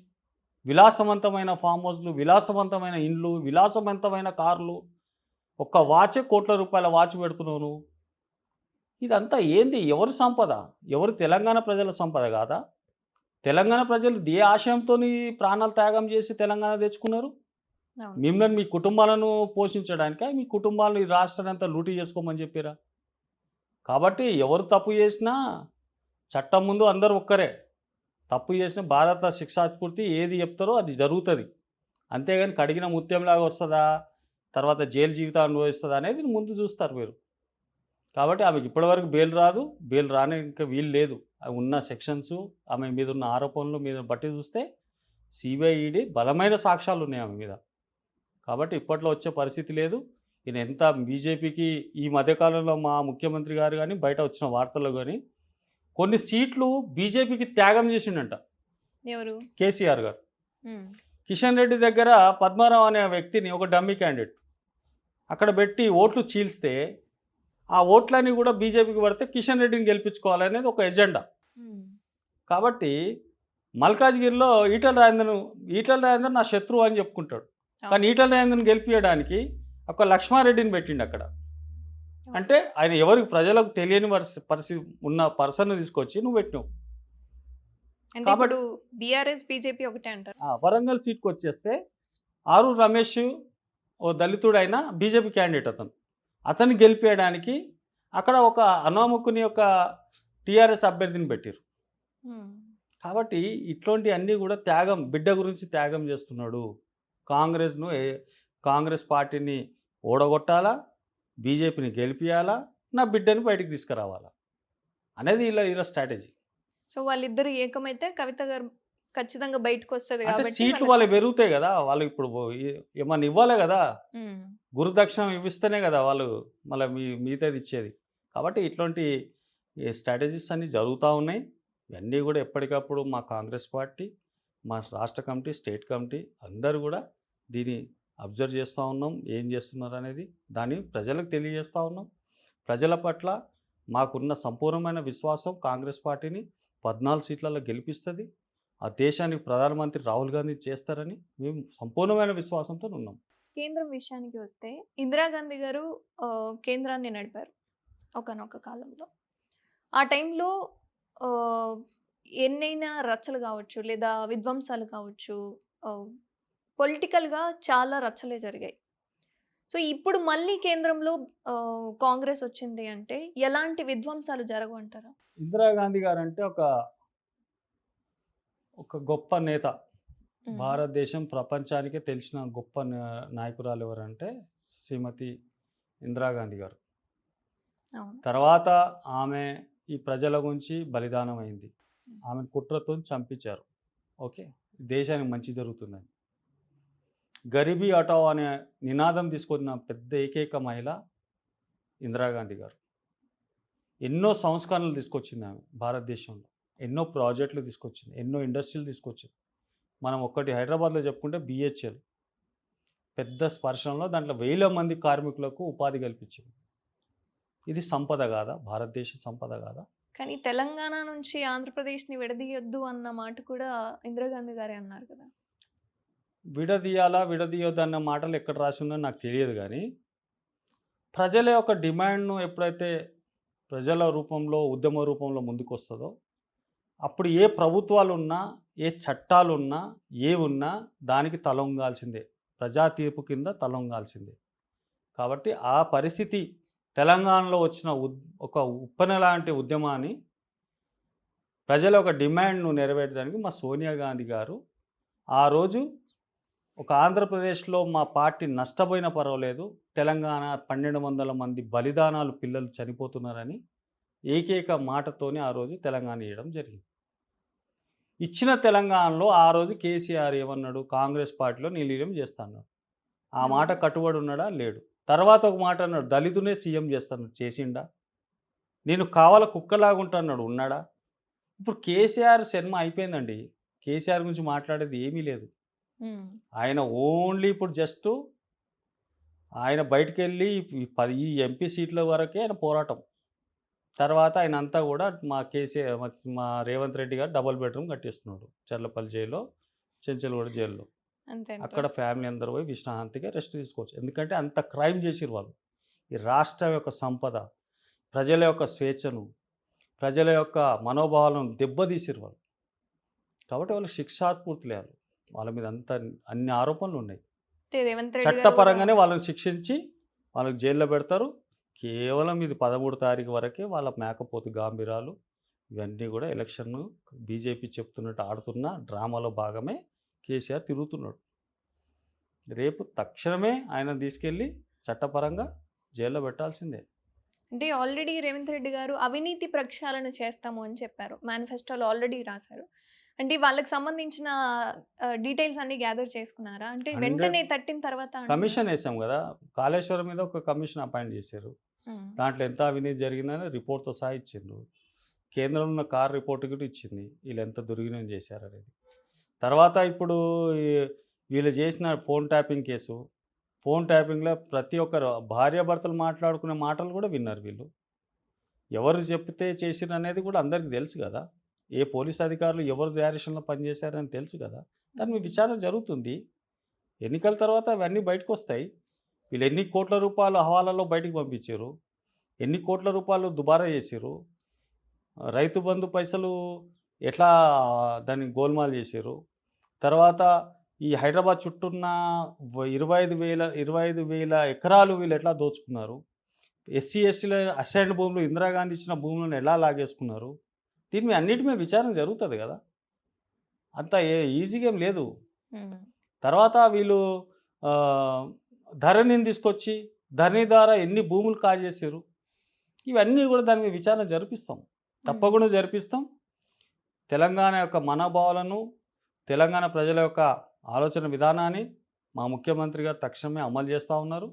విలాసవంతమైన ఫామ్ హౌస్లు, విలాసవంతమైన ఇండ్లు, విలాసవంతమైన కార్లు, ఒక్క వాచే కోట్ల రూపాయల వాచ్ పెడుతున్నావు నువ్వు. ఇదంతా ఏంది? ఎవరి సంపద? ఎవరు? తెలంగాణ ప్రజల సంపద కాదా? తెలంగాణ ప్రజలు ఏ ఆశయంతో ప్రాణాలు త్యాగం చేసి తెలంగాణ తెచ్చుకున్నారు? మిమ్మల్ని మీ కుటుంబాలను పోషించడానికా? మీ కుటుంబాలను ఈ రాష్ట్రాన్ని అంతా లూటీ చేసుకోమని చెప్పారా? కాబట్టి ఎవరు తప్పు చేసినా చట్టం ముందు అందరూ ఒక్కరే. తప్పు చేసిన భారత శిక్షాస్ఫూర్తి ఏది చెప్తారో అది జరుగుతుంది. అంతేగాని కడిగిన ముత్యంలాగా వస్తుందా, తర్వాత జైలు జీవితం అనుభవిస్తుందా అనేది ముందు చూస్తారు మీరు. కాబట్టి ఆమెకి ఇప్పటివరకు బెయిల్ రాదు, బెయిల్ రానే ఇంకా వీలు లేదు. ఉన్న సెక్షన్స్, ఆమె మీద ఉన్న ఆరోపణలు మీద బట్టి చూస్తే సిబిఐ, ఈడీ బలమైన సాక్ష్యాలు ఉన్నాయి ఆమె మీద. కాబట్టి ఇప్పట్లో వచ్చే పరిస్థితి లేదు. ఈయన ఎంత బీజేపీకి ఈ మధ్యకాలంలో మా ముఖ్యమంత్రి గారు కానీ బయట వచ్చిన వార్తల్లో కానీ కొన్ని సీట్లు బీజేపీకి త్యాగం చేసిండంట. ఎవరు? కేసీఆర్ గారు. కిషన్ రెడ్డి దగ్గర పద్మారావు అనే వ్యక్తిని, ఒక డమ్మీ క్యాండిడేట్, అక్కడ పెట్టి ఓట్లు చీల్స్తే ఆ ఓట్లన్నీ కూడా బీజేపీకి పడితే కిషన్ రెడ్డిని గెలిపించుకోవాలనేది ఒక ఎజెండా. కాబట్టి మల్కాజ్గిరిలో ఈటల రాజేందర్ నా శత్రువు అని చెప్పుకుంటాడు. కానీ ఈటల రాజేందర్ని గెలిపించడానికి ఒక లక్ష్మారెడ్డిని పెట్టిండు అక్కడ. అంటే ఆయన ఎవరికి ప్రజలకు తెలియని పరిస్థితి ఉన్న పర్సన్ తీసుకొచ్చి నువ్వు పెట్టినావు. కాబట్టి బీఆర్ఎస్ బీజేపీ ఒకటే అంటారు. వరంగల్ సీట్కి వచ్చేస్తే ఆరూరు రమేష్ ఓ దళితుడైన బీజేపీ క్యాండిడేట్, అతన్ని గెలిపేయడానికి అక్కడ ఒక అనామకుని యొక్క టీఆర్ఎస్ అభ్యర్థిని పెట్టారు. కాబట్టి ఇట్లాంటి అన్నీ కూడా త్యాగం, బిడ్డ గురించి త్యాగం చేస్తున్నాడు. కాంగ్రెస్ పార్టీని ఓడగొట్టాలా, బీజేపీని గెలిపియాలా, నా బిడ్డని బయటికి తీసుకురావాలా అనేది ఇలా స్ట్రాటజీ. సో వాళ్ళిద్దరు ఏకమైతే కవిత గారు ఖచ్చితంగా బయటకు వస్తుంది కాబట్టి సీట్లు వాళ్ళు పెరుగుతాయి కదా. వాళ్ళు ఇప్పుడు ఏమన్నా ఇవ్వాలి కదా, గురుదక్షిణం ఇవ్విస్తేనే కదా వాళ్ళు మళ్ళీ మిగతాది ఇచ్చేది. కాబట్టి ఇట్లాంటి స్ట్రాటజీస్ అన్నీ జరుగుతూ ఉన్నాయి. ఇవన్నీ కూడా ఎప్పటికప్పుడు మా కాంగ్రెస్ పార్టీ, మా రాష్ట్ర కమిటీ, స్టేట్ కమిటీ అందరూ కూడా దీన్ని అబ్జర్వ్ చేస్తూ ఉన్నాం. ఏం చేస్తున్నారు అనేది దాన్ని ప్రజలకు తెలియజేస్తూ ఉన్నాం. ప్రజల పట్ల మాకున్న సంపూర్ణమైన విశ్వాసం కాంగ్రెస్ పార్టీని 14 సీట్లలో గెలిపిస్తుంది. ఆ దేశానికి ప్రధానమంత్రి రాహుల్ గాంధీ చేస్తారని మేము సంపూర్ణమైన విశ్వాసంతో ఉన్నాం. కేంద్రం విషయానికి వస్తే ఇందిరాగాంధీ గారు కేంద్రాన్ని నడిపారు ఒకనొక కాలంలో. ఆ టైంలో ఎన్నైనా రచ్చలు కావచ్చు, లేదా విధ్వంసాలు కావచ్చు, పొలిటికల్గా చాలా రచ్చలే జరిగాయి. సో ఇప్పుడు మళ్ళీ కేంద్రంలో కాంగ్రెస్ వచ్చింది అంటే ఎలాంటి విధ్వంసాలు జరగవంటారా? ఇందిరాగాంధీ గారు అంటే ఒక గొప్ప నేత. భారతదేశం ప్రపంచానికే తెలిసిన గొప్ప నాయకురాలు ఎవరంటే శ్రీమతి ఇందిరాగాంధీ గారు. తర్వాత ఆమె ఈ ప్రజల గురించి బలిదానం అయింది. ఆమె కుట్రతో చంపించారు. ఓకే, దేశానికి మంచి జరుగుతుందని. గరీబీ హటావో అనే నినాదం తీసుకొచ్చిన పెద్ద ఏకైక మహిళ ఇందిరాగాంధీ గారు. ఎన్నో సంస్కరణలు తీసుకొచ్చింది ఆమె భారతదేశంలో. ఎన్నో ప్రాజెక్టులు తీసుకొచ్చింది, ఎన్నో ఇండస్ట్రీలు తీసుకొచ్చింది. మనం ఒక్కటి హైదరాబాద్లో చెప్పుకుంటే బిహెచ్ఎల్ పెద్ద స్పర్శంలో దాంట్లో 1000 మంది కార్మికులకు ఉపాధి కల్పించింది. ఇది సంపద కాదా? భారతదేశ సంపద కాదా? కానీ తెలంగాణ నుంచి ఆంధ్రప్రదేశ్ని విడదీయొద్దు అన్న మాట కూడా ఇందిరాగాంధీ గారే అన్నారు కదా. విడదీయాలా, విడదీయొద్దన్న మాటలు ఎక్కడ రాసి ఉందో నాకు తెలియదు గానీ, ప్రజల యొక్క డిమాండ్‌ను ఎప్పుడైతే ప్రజల రూపంలో, ఉద్యమ రూపంలో ముందుకొస్తదో, అప్పుడు ఏ ప్రభుత్వాలున్నా, ఏ చట్టాలున్నా, ఏవున్నా దానికి తలొంగాల్సిందే. ప్రజా తీర్పు కింద తలొంగాల్సిందే. కాబట్టి ఆ పరిస్థితి తెలంగాణలో వచ్చిన ఒక ఉప్పెన లాంటి ఉద్యమాన్ని ప్రజల యొక్క డిమాండ్‌ను నెరవేర్చడానికి మా సోనియా గాంధీ గారు ఆ రోజు ఒక ఆంధ్రప్రదేశ్‌లో మా పార్టీ నష్టపోయినా పర్వాలేదు. తెలంగాణ 1200 మంది బలిదానాలు పిల్లలు చనిపోతున్నారని ఏకైక మాటతోని ఆ రోజు తెలంగాణ ఇయ్యడం జరిగింది. ఇచ్చిన తెలంగాణలో ఆ రోజు కేసీఆర్ ఏమన్నాడు? కాంగ్రెస్ పార్టీలో విలీనం చేస్తా అన్నాడు. ఆ మాట అవును. కట్టుబడి ఉన్నాడా? లేడు. తర్వాత ఒక మాట అన్నాడు. దళితునే సీఎం చేస్తాను. చేసిండా? నేను కావాల కుక్కలాగా ఉంటా అన్నాడు. ఉన్నాడా? ఇప్పుడు కేసీఆర్ సినిమా అయిపోయిందండి. కేసీఆర్ గురించి మాట్లాడేది ఏమీ లేదు. హ్మ్. ఆయన ఓన్లీ ఇప్పుడు జస్టు ఆయన బయటికెళ్ళి ఈ ఎంపీ సీట్ల వరకే ఆయన పోరాటం. తర్వాత ఆయనంతా గూడా మా మా రేవంత్ రెడ్డి గారు డబుల్ బెడ్‌రూమ్ కట్టిస్తున్నాడు. చర్లపల్లి జైల్‌లో, చెంచల్గూడ జైల్‌లో. అంతే అక్కడ అంటారు. ఫ్యామిలీ అందరూ పోయి విశ్రాంతిగా రెస్ట్ తీసుకోవచ్చు. ఎందుకంటే అంత క్రైమ్ చేసిర్రు వాళ్ళు. ఈ రాష్ట్రం యొక్క సంపద, ప్రజల యొక్క స్వేచ్ఛను, ప్రజల యొక్క మనోభావాలను దెబ్బతీసిర్రు వాళ్ళు. కాబట్టి వాళ్ళు శిక్షాస్ఫూర్తులే. వాళ్ళ మీద అన్ని ఆరోపణలున్నాయి. అంటే రేవంత్ రెడ్డి గారు గూడా చట్టపరంగానే వాళ్ళని శిక్షించి వాళ్ళకి జైల్లో పెడతారు. కేవలం ఇది 13 తారీఖు వరకే వాళ్ళ మేకపోతు గాంభీరాలు ఇవన్నీ కూడా ఎలక్షన్‌ను బీజేపీ చెప్తున్నట్టు ఆడుతున్న డ్రామాలో భాగమే కేసీఆర్ తిరుగుతున్నాడు. రేపు తక్షణమే ఆయనను తీసుకెళ్ళి చట్టపరంగా జైల్లో పెట్టాల్సిందే. అంటే ఆల్రెడీ రేవంత్ రెడ్డి గారు అవినీతి ప్రక్షాళన చేస్తాము అని చెప్పారు. మేనిఫెస్టోలో ఆల్రెడీ రాసారు. అంటే వాళ్ళకి సంబంధించిన డీటెయిల్స్ అన్నీ గ్యాదర్ చేసుకున్నారా? అంటే 100 వెంటనే తట్టిన తర్వాత అంటున్నారా? కమిషన్ ఏసాం గదా! కాళేశ్వరం మీద ఒక కమిషన్ అపాయింట్ చేశారు. హ్మ్. దాంట్లో ఎంత అవినీతి జరిగిందని రిపోర్ట్‌తో సహా ఇచ్చిండ్రు. కేంద్రంలో ఉన్న కార్ రిపోర్ట్ కూడా ఇచ్చింది. వీళ్ళెంత దుర్వినియోగం చేశారనేది. తర్వాత ఇప్పుడు ఈ వీళ్ళు చేసిన ఫోన్ ట్యాపింగ్ కేసు. ఫోన్ ట్యాపింగ్‌లో ప్రతి ఒక్కరు భార్యాభర్తలు మాట్లాడుకునే మాటలు కూడా విన్నారు వీళ్ళు. ఎవరు చెప్తే చేసిరనేది కూడా అందరికి తెలుసు గదా! ఏ పోలీస్ అధికారులు ఎవరి డైరెక్షన్‌లో పనిచేశారని తెలుసు గదా! దాని మీద హ్మ్. విచారణ జరుగుతుంది. ఎన్నికల తర్వాత అవన్నీ బయటకొస్తాయి. వీళ్ళు ఎన్ని కోట్ల రూపాయలు హవాలాలో బయటికి పంపించిర్రు. ఎన్ని కోట్ల రూపాయలు దుబారా చేసిర్రు. రైతు బంధు పైసలు ఎట్లా దాన్ని గోల్మాల్ చేసిర్రు. తర్వాత ఈ హైదరాబాద్ చుట్టూన్న 25,000 ఎకరాలు వీళ్ళు ఎట్లా దోచుకున్నారు. ఎస్సీ, ఎస్టీల అసైన్డ్ భూములు ఇందిరాగాంధీ ఇచ్చిన భూములను ఎలా లాగేసుకున్నారు. దీని మీద అన్నిటి మీద విచారణ జరుగుతది గదా! అంత ఈజీగా ఏం లేదు. హ్మ్. తర్వాత వీళ్ళు ఆహ్, ధరణిని తీసుకొచ్చి ధరణి ద్వారా ఎన్ని భూములు కాజేసిర్రు. ఇవన్నీ గూడా దాని మీద విచారణ జరిపిస్తాం. హ్మ్. తప్పకుండా జరిపిస్తాం. తెలంగాణ యొక్క మనోభావాలను, తెలంగాణ ప్రజల యొక్క ఆలోచన విధానాన్ని మా ముఖ్యమంత్రి గారు తక్షణమే అమలు చేస్తా ఉన్నారు.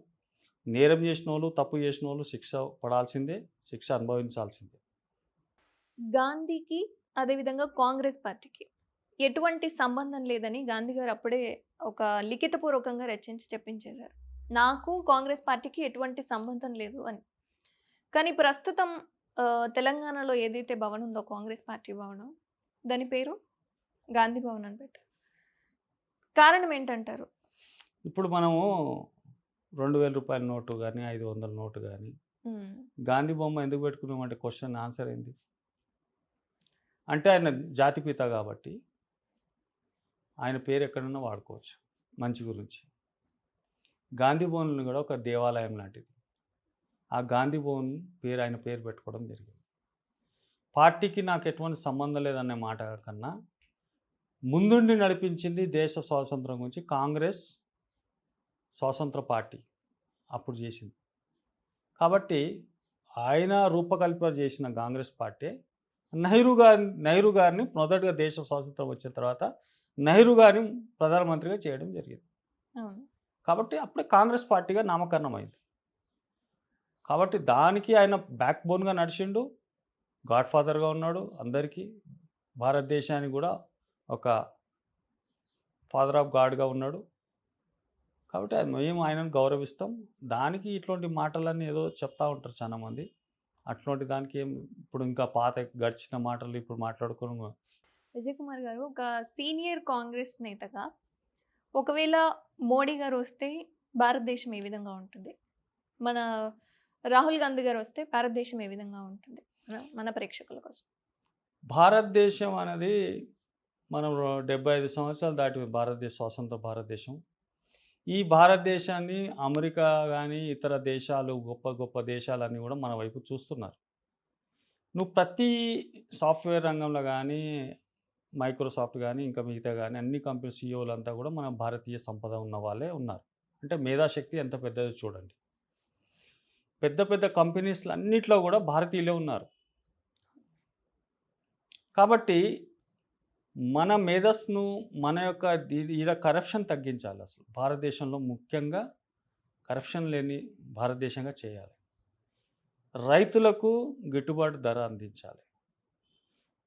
నేరం చేసినోళ్ళు, తప్పు చేసినోళ్ళు శిక్ష పడాల్సిందే. శిక్ష అనుభవించాల్సిందే. గాంధీకి అదేవిధంగా కాంగ్రెస్ పార్టీకి ఎటువంటి సంబంధం లేదని గాంధీ గారు అప్పుడే ఒక లిఖితపూర్వకంగా రచించి చెప్పించేశారు. నాకు కాంగ్రెస్ పార్టీకి ఎటువంటి సంబంధం లేదు అని. కానీ ప్రస్తుతం తెలంగాణలో ఏదైతే భవన్ ఉందో కాంగ్రెస్ పార్టీ భవనం, దాని పేరు గాంధీ భవన్ అని పెట్టారు. కారణం ఏంటంటారు? ఇప్పుడు మనము రూ. 2000 నోటు గాని, 500 నోటు గాని, హ్మ్. గాంధీ బొమ్మ ఎందుకు పెట్టుకున్నామంటే క్వెషన్ ఆన్సర్ ఏంది? అంటే ఆయన జాతిపిత కాబట్టి ఆయన పేరు ఎక్కడన్నా వాడుకోవచ్చు మంచి గురించి. గాంధీ భవన్ కూడా ఒక దేవాలయం లాంటిది. ఆ గాంధీ భవన్ ఆయన పేరు పెట్టుకోవడం జరిగింది. పార్టీకి నాకు ఎటువంటి సంబంధం లేదనే మాట కన్నా ముందుండి నడిపించింది దేశ స్వాతంత్రం గురించి కాంగ్రెస్ స్వాతంత్ర పార్టీ అప్పుడు చేసింది. కాబట్టి ఆయన రూపకల్పన చేసిన కాంగ్రెస్ పార్టీ నెహ్రూ గారిని మొదటగా దేశ స్వాతంత్రం వచ్చిన తర్వాత నెహ్రూ గారిని ప్రధానమంత్రిగా చేయడం జరిగింది. అవును. కాబట్టి అప్పుడే కాంగ్రెస్ పార్టీగా నామకరణం అయింది. కాబట్టి దానికి ఆయన బ్యాక్ బోన్‌గా నడిచిండు. గాడ్ ఫాదర్‌గా ఉన్నాడు అందరికీ. భారతదేశానికి గూడా ఒక ఫాదర్ ఆఫ్ గాడ్‌గా ఉన్నాడు. కాబట్టి మేము ఆయనను గౌరవిస్తాం. దానికి ఇట్లాంటి మాటలన్నీ ఏదో చెప్తా ఉంటారు చాలామంది. అట్లాంటి దానికి ఇప్పుడు ఇంకా పాత గడిచిన మాటలు ఇప్పుడు మాట్లాడుకోను. విజయ్ కుమార్ గారు ఒక సీనియర్ కాంగ్రెస్ నేతగా ఒకవేళ మోడీ గారు వస్తే భారతదేశం ఏ విధంగా ఉంటుంది? మన రాహుల్ గాంధీ గారు వస్తే భారతదేశం ఏ విధంగా ఉంటుంది? మన ప్రేక్షకుల కోసం. భారతదేశం అనేది మనం 75 సంవత్సరాలు దాటి స్వాతంత్ర భారతదేశం. ఈ భారతదేశాన్ని అమెరికా గానీ, ఇతర దేశాలు గొప్ప గొప్ప దేశాలన్నీ గూడా మన వైపు చూస్తున్నారు. నువ్వు ప్రతి సాఫ్ట్‌వేర్ రంగంలో గానీ, మైక్రోసాఫ్ట్ గానీ, ఇంకా మిగతా గానీ అన్ని కంపెనీ సీఈఓలంతా గూడా మన భారతీయ సంపద ఉన్న వాళ్ళే ఉన్నారు. అంటే మేధాశక్తి ఎంత పెద్దదో చూడండి. పెద్ద పెద్ద కంపెనీస్‌లన్నిట్లో గూడా భారతీయులే ఉన్నారు. కాబట్టి మన మేధస్సును మన యొక్క ఈడ కరప్షన్ తగ్గించాలి అసలు. భారతదేశంలో ముఖ్యంగా కరప్షన్ లేని భారతదేశంగా చేయాలి. రైతులకు గిట్టుబాటు ధర అందించాలి.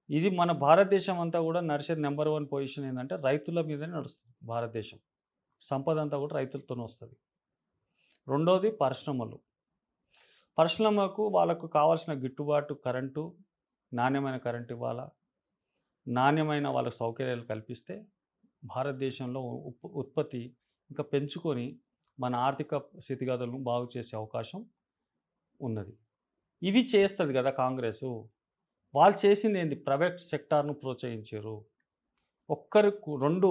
ఇది మన భారతదేశం అంతా కూడా నడిచేది నెంబర్ 1 పొజిషన్ ఏందంటే రైతుల మీదనే నడుస్తుంది భారతదేశం. సంపద అంతా కూడా రైతులతోనే వస్తది. రెండోది పరిశ్రమలు. పరిశ్రమకు వాళ్ళకు కావాల్సిన గిట్టుబాటు కరెంటు, నాణ్యమైన కరెంట్ ఇవ్వాలా. నాణ్యమైన వాళ్ళకి సౌకర్యాలు కల్పిస్తే భారతదేశంలో ఉత్పత్తి ఇంకా పెంచుకొని మన ఆర్థిక స్థితిగతులను బాగు చేసే అవకాశం ఉన్నది. ఇవి చేస్తుంది కదా కాంగ్రెసు. వాళ్ళు చేసింది ఏంది? ప్రైవేట్ సెక్టార్‌ను ప్రోత్సహించారు. ఒక్కరికి 2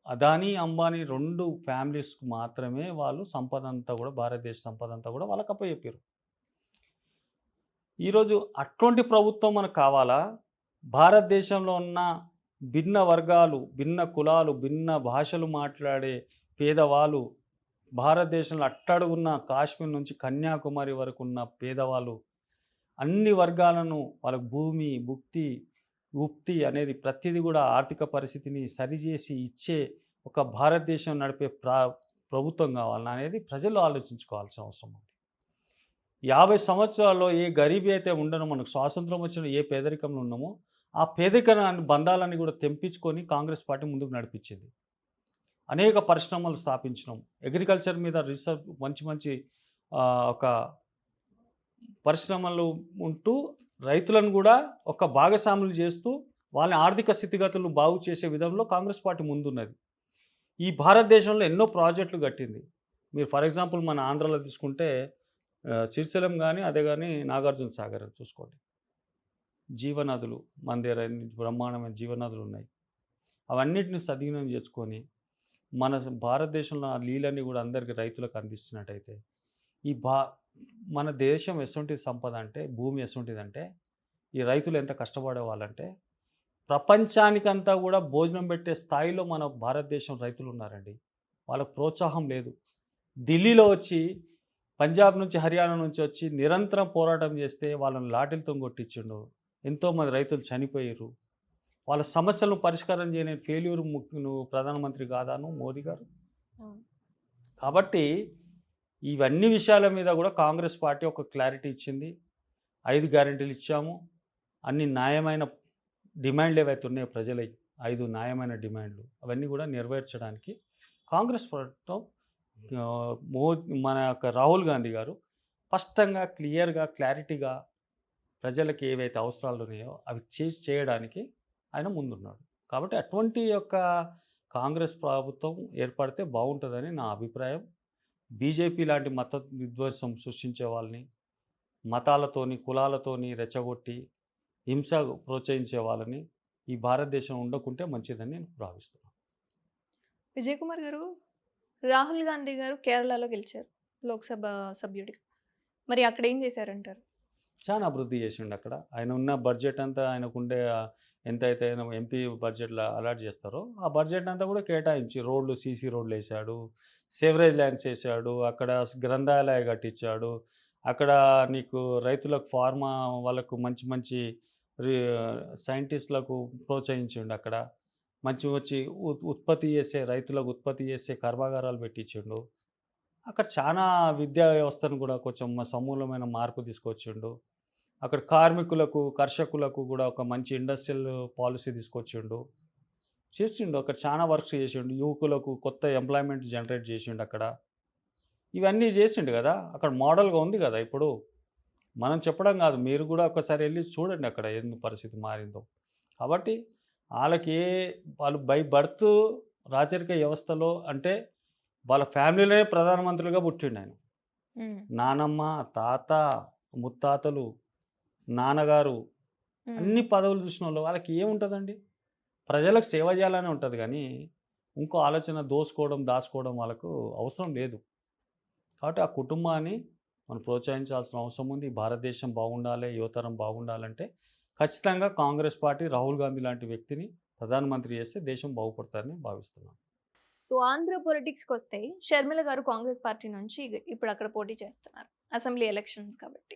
అదానీ, అంబానీ 2 ఫ్యామిలీస్‌కు మాత్రమే వాళ్ళు సంపదంతా కూడా భారతదేశ సంపదంతా కూడా వాళ్ళకి అప్పచెప్పారు. ఈరోజు అటువంటి ప్రభుత్వం మనకు కావాలా? భారతదేశంలో ఉన్న భిన్న వర్గాలు, భిన్న కులాలు, భిన్న భాషలు మాట్లాడే పేదవాళ్ళు, భారతదేశంలో అట్టడుగున్న కాశ్మీర్ నుంచి కన్యాకుమారి వరకు ఉన్న పేదవాళ్ళు, అన్ని వర్గాలను వాళ్ళకు భూమి, భుక్తి, గుప్తి అనేది ప్రతిదీ కూడా ఆర్థిక పరిస్థితిని సరిచేసి ఇచ్చే ఒక భారతదేశం నడిపే ప్రభుత్వం కావాలన్నా అనేది ప్రజలు ఆలోచించుకోవాల్సిన అవసరం ఉంది. 50 సంవత్సరాల్లో ఏ గరీబీ అయితే ఉండనో, మనకు స్వాతంత్రం వచ్చిన ఏ పేదరికంలో ఉన్నామో ఆ పేదరిక బంధాలన్నీ కూడా తెంపించుకొని కాంగ్రెస్ పార్టీ ముందుకు నడిపించింది. అనేక పరిశ్రమలు స్థాపించినాం. అగ్రికల్చర్ మీద రీసెర్చ్ మంచి మంచి ఒక పరిశ్రమలు ఉంటూ రైతులను కూడా ఒక భాగస్వాములు చేస్తూ వాళ్ళ ఆర్థిక స్థితిగతులను బాగు చేసే విధంలో కాంగ్రెస్ పార్టీ ముందున్నది. ఈ భారతదేశంలో ఎన్నో ప్రాజెక్టులు కట్టింది. మీరు ఫర్ ఎగ్జాంపుల్ మన ఆంధ్రాలో తీసుకుంటే శ్రీశైలం కానీ, అదే కానీ నాగార్జున సాగర్ చూసుకోండి. జీవనదులు మన దగ్గర బ్రహ్మాండమైన జీవనదులు ఉన్నాయి. అవన్నిటిని సద్వినియోగం చేసుకొని మన భారతదేశంలో ఆ నీళ్ళన్నీ కూడా అందరికీ రైతులకు అందిస్తున్నట్టయితే ఈ మన దేశం ఎటువంటిది సంపద అంటే, భూమి ఎటువంటిదంటే, ఈ రైతులు ఎంత కష్టపడే వాళ్ళంటే ప్రపంచానికంతా కూడా భోజనం పెట్టే స్థాయిలో మన భారతదేశం రైతులు ఉన్నారండి. వాళ్ళకు ప్రోత్సాహం లేదు. ఢిల్లీలో వచ్చి పంజాబ్ నుంచి, హర్యానా నుంచి వచ్చి నిరంతరం పోరాటం చేస్తే వాళ్ళని లాఠీలతో కొట్టించిండు. ఎంతోమంది రైతులు చనిపోయారు. వాళ్ళ సమస్యలను పరిష్కారం చేయని ఫెయిల్యూర్ నువ్వు ప్రధానమంత్రి కాదాను మోదీ గారు. కాబట్టి ఇవన్నీ విషయాల మీద కూడా కాంగ్రెస్ పార్టీ ఒక క్లారిటీ ఇచ్చింది. 5 గ్యారెంటీలు ఇచ్చాము. అన్ని న్యాయమైన డిమాండ్లు ఏవైతే ఉన్నాయో ప్రజలై 5 న్యాయమైన డిమాండ్లు అవన్నీ కూడా నెరవేర్చడానికి కాంగ్రెస్ ప్రభుత్వం మన యొక్క రాహుల్ గాంధీ గారు స్పష్టంగా, క్లియర్గా, క్లారిటీగా ప్రజలకు ఏవైతే అవసరాలు ఉన్నాయో అవి చేయడానికి ఆయన ముందున్నాడు. కాబట్టి అటువంటి యొక్క కాంగ్రెస్ ప్రభుత్వం ఏర్పడితే బాగుంటుందని నా అభిప్రాయం. బీజేపీ లాంటి మత విధ్వంసం సృష్టించే వాళ్ళని, మతాలతోని, కులాలతోని రెచ్చగొట్టి హింస ప్రోత్సహించే వాళ్ళని ఈ భారతదేశం ఉండకుంటే మంచిదని నేను భావిస్తున్నాను. విజయ్ కుమార్ గారు, రాహుల్ గాంధీ గారు కేరళలో గెలిచారు లోక్సభ సభ్యుడిగా. మరి అక్కడ ఏం చేశారంటారు? చాలా అభివృద్ధి చేసిండు అక్కడ. ఆయన ఉన్న బడ్జెట్ అంతా ఆయనకుండే ఎంతైతే ఆయన ఎంపీ బడ్జెట్లో అలాట్ చేస్తారో ఆ బడ్జెట్ అంతా కూడా కేటాయించి రోడ్లు, సీసీ రోడ్లు వేసాడు, సేవరేజ్ ల్యాండ్స్ వేసాడు, అక్కడ గ్రంథాలయ కట్టించాడు, అక్కడ నీకు రైతులకు ఫార్మా వాళ్ళకు మంచి మంచి సైంటిస్టులకు ప్రోత్సహించిండు. అక్కడ మంచి మంచి ఉత్పత్తి చేసే రైతులకు ఉత్పత్తి చేసే కర్మాగారాలు పెట్టించిండు. అక్కడ చాలా విద్యా వ్యవస్థను కూడా కొంచెం సమూలమైన మార్పు తీసుకొచ్చిండు. అక్కడ కార్మికులకు, కర్షకులకు కూడా ఒక మంచి ఇండస్ట్రియల్ పాలసీ తీసుకొచ్చిండు. చేసిండు అక్కడ చాలా వర్క్స్ చేసిండు. యువకులకు కొత్త ఎంప్లాయ్మెంట్ జనరేట్ చేసిండు అక్కడ. ఇవన్నీ చేసిండు కదా. అక్కడ మోడల్గా ఉంది కదా. ఇప్పుడు మనం చెప్పడం కాదు, మీరు కూడా ఒకసారి వెళ్ళి చూడండి అక్కడ ఎందుకు పరిస్థితి మారిందో. కాబట్టి వాళ్ళు బై బర్త్ రాజరిక వ్యవస్థలో అంటే వాళ్ళ ఫ్యామిలీలోనే ప్రధానమంత్రిగా పుట్టిండు ఆయన. హ్మ్. నానమ్మ, తాత, ముత్తాతలు, నాన్నగారు హ్మ్. అన్ని పదవులు చూసినోళ్ళు వాళ్ళకి ఏముంటదండి? ప్రజలకు సేవ చేయాలనే ఉంటది గానీ, ఇంకో ఆలోచన దోసుకోవడం, దాచుకోవడం వాళ్ళకు అవసరం లేదు. కాబట్టి ఆ కుటుంబాన్ని మనం ప్రోత్సహించాల్సిన అవసరం ఉంది. భారతదేశం బాగుండాలి, యువతరం బాగుండాలంటే ఖచ్చితంగా కాంగ్రెస్ పార్టీ రాహుల్ గాంధీ లాంటి వ్యక్తిని ప్రధానమంత్రి చేస్తే దేశం బాగుపడతారని భావిస్తున్నాను. సో ఆంధ్ర పొలిటిక్స్‌కొస్తే షర్మిల గారు కాంగ్రెస్ పార్టీ నుంచి ఇప్పుడు అక్కడ పోటీ చేస్తున్నారు. అసెంబ్లీ ఎలక్షన్స్ కాబట్టి.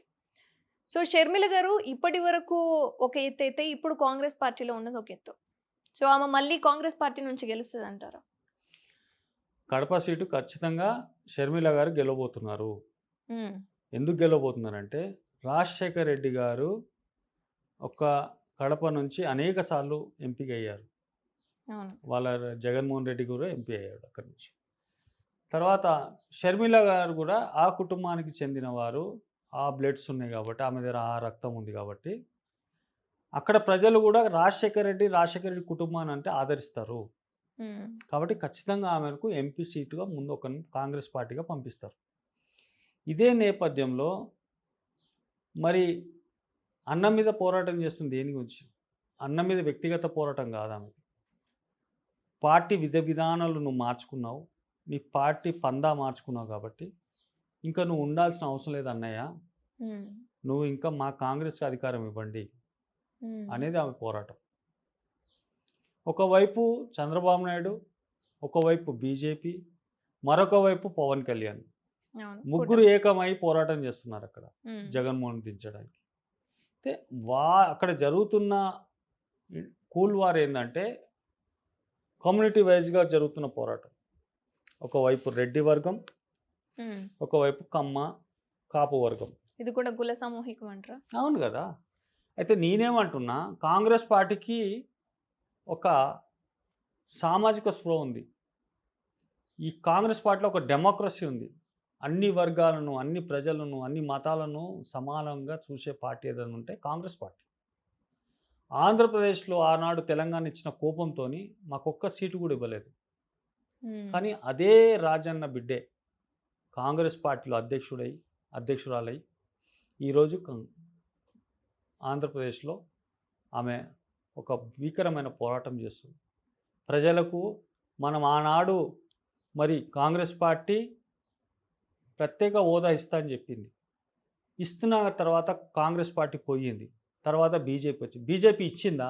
సో షర్మిల గారు ఇప్పటి వరకు ఒక ఎత్తైతే ఇప్పుడు కాంగ్రెస్ పార్టీలో ఉన్నది ఒక ఎత్తు. సో ఆమె మళ్ళీ కాంగ్రెస్ పార్టీ నుంచి గెలుస్తదంటారా? కడప సీటు ఖచ్చితంగా షర్మిల గారు గెలవబోతున్నారు. హ్మ్. ఎందుకు గెలవబోతున్నారంటే, రాజశేఖర్ రెడ్డి గారు ఒక కడప నుంచి అనేక సార్లు ఎంపికయ్యారు. అవును. వాళ్ళ జగన్మోహన్ రెడ్డి కూడా ఎంపీ అయ్యాడు అక్కడి నుంచి. తర్వాత షర్మిల గారు కూడా ఆ కుటుంబానికి చెందినవారు. ఆ బ్లడ్స్ ఉన్నాయి కాబట్టి, ఆమె దగ్గర ఆ రక్తం ఉంది కాబట్టి, అక్కడ ప్రజలు కూడా రాజశేఖర్ రెడ్డి కుటుంబాన్ని అంటే ఆదరిస్తారు. హ్మ్. కాబట్టి ఖచ్చితంగా ఆమెకు ఎంపీ సీటుగా ముందు ఒక కాంగ్రెస్ పార్టీగా పంపిస్తారు. ఇదే నేపథ్యంలో మరి అన్నం మీద పోరాటం చేస్తుంది దేని గురించి? అన్నం మీద వ్యక్తిగత పోరాటం కాదు ఆమెది. పార్టీ విధానాలు నువ్వు మార్చుకున్నావు. నీ పార్టీ పందా మార్చుకున్నావు కాబట్టి, ఇంకా నువ్వు ఉండాల్సిన అవసరం లేదు అన్నయ్య. హ్మ్. నువ్వు ఇంకా మా కాంగ్రెస్‌కి అధికారం ఇవ్వండి హ్మ్. అనేది ఆమె పోరాటం. ఒకవైపు చంద్రబాబు నాయుడు, ఒకవైపు బీజేపీ, మరొక వైపు పవన్ కళ్యాణ్. అవును. ముగ్గురు కూటమి. ఏకమై పోరాటం చేస్తున్నారక్కడ హ్మ్. జగన్మోహన్ దించడానికి. అయితే అక్కడ జరుగుతున్న కూల్ వార్ ఏందంటే కమ్యూనిటీ వైజ్‌గా జరుగుతున్న పోరాటం. ఒకవైపు రెడ్డి వర్గం, హ్మ్. ఒకవైపు కమ్మ, కాపు వర్గం. ఇది కూడా కుల సామూహికం అంటారా? అవును గదా! అయితే నేనేమంటున్నా కాంగ్రెస్ పార్టీకి ఒక సామాజిక స్పృహ ఉంది. ఈ కాంగ్రెస్ పార్టీలో ఒక డెమోక్రసీ ఉంది. అన్ని వర్గాలను, అన్ని ప్రజలను, అన్ని మతాలను సమానంగా చూసే పార్టీ ఏదైనా ఉంటే కాంగ్రెస్ పార్టీ. ఆంధ్రప్రదేశ్‌లో ఆనాడు తెలంగాణ ఇచ్చిన కోపంతోని మాకొక్క సీటు కూడా ఇవ్వలేదు. హ్మ్. కానీ అదే రాజన్న బిడ్డే కాంగ్రెస్ పార్టీలో అధ్యక్షురాలై ఈరోజు ఆంధ్రప్రదేశ్లో ఆమె ఒక భీకరమైన పోరాటం చేస్తుంది. ప్రజలకు మనం ఆనాడు మరి కాంగ్రెస్ పార్టీ ప్రత్యేక హోదా ఇస్తా అని చెప్పింది. ఇస్తున్న తర్వాత కాంగ్రెస్ పార్టీ పోయింది. తర్వాత బీజేపీ వచ్చింది. బీజేపీ ఇచ్చిందా?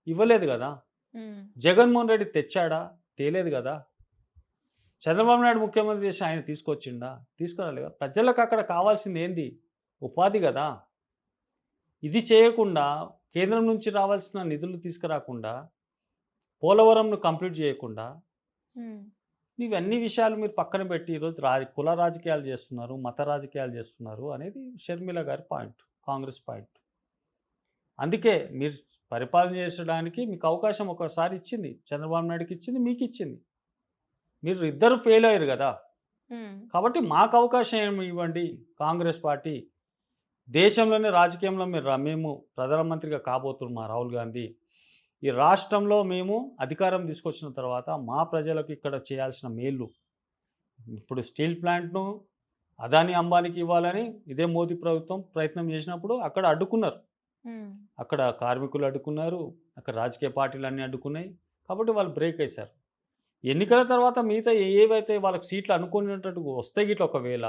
ఇవ్వలేదు కదా! హ్మ్. జగన్మోహన్ రెడ్డి తెచ్చాడా? తేలేదు కదా! చంద్రబాబు నాయుడు ముఖ్యమంత్రి చేసి ఆయన తీసుకొచ్చిండా? తీసుకురాలేదు కదా! ప్రజలకు అక్కడ కావాల్సింది ఏంది? ఉపాధి కదా! ఇది చేయకుండా కేంద్రం నుంచి రావాల్సిన నిధులు తీసుకురాకుండా, పోలవరంను కంప్లీట్ చేయకుండా, హ్మ్. ఇవన్నీ విషయాలు మీరు పక్కన పెట్టి ఈరోజు కుల రాజకీయాలు చేస్తున్నారు, మత రాజకీయాలు చేస్తున్నారు అనేది షర్మిల గారి పాయింట్. కాంగ్రెస్ పాయింట్. అందుకే మీరు పరిపాలన చేసడానికి మీకు అవకాశం ఒకసారి ఇచ్చింది. చంద్రబాబు నాయుడుకి ఇచ్చింది, మీకు ఇచ్చింది. మీరు ఇద్దరు ఫెయిల్ అయ్యారు కదా! హ్మ్. కాబట్టి మాకు అవకాశం ఇవ్వండి కాంగ్రెస్ పార్టీ. దేశంలోనే రాజకీయంలో మేము ప్రధానమంత్రిగా కాబోతున్నాం మా రాహుల్ గాంధీ. ఈ రాష్ట్రంలో మేము అధికారం తీసుకొచ్చిన తర్వాత మా ప్రజలకు ఇక్కడ చేయాల్సిన మేళ్ళు ఇప్పుడు స్టీల్ ప్లాంట్‌ను అదానీ, అంబానీకి ఇవ్వాలని ఇదే మోదీ ప్రభుత్వం ప్రయత్నం చేసినప్పుడు అక్కడ అడ్డుకున్నారు. హ్మ్. అక్కడ కార్మికులు అడ్డుకున్నారు. అక్కడ రాజకీయ పార్టీలన్నీ అడ్డుకున్నాయి. కాబట్టి వాళ్ళు బ్రేక్ ఏశారు. ఎన్నికల తర్వాత మిగతా ఏవైతే వాళ్ళకి సీట్లు అనుకునేటట్టు వస్తే గిట్ల ఒకవేళ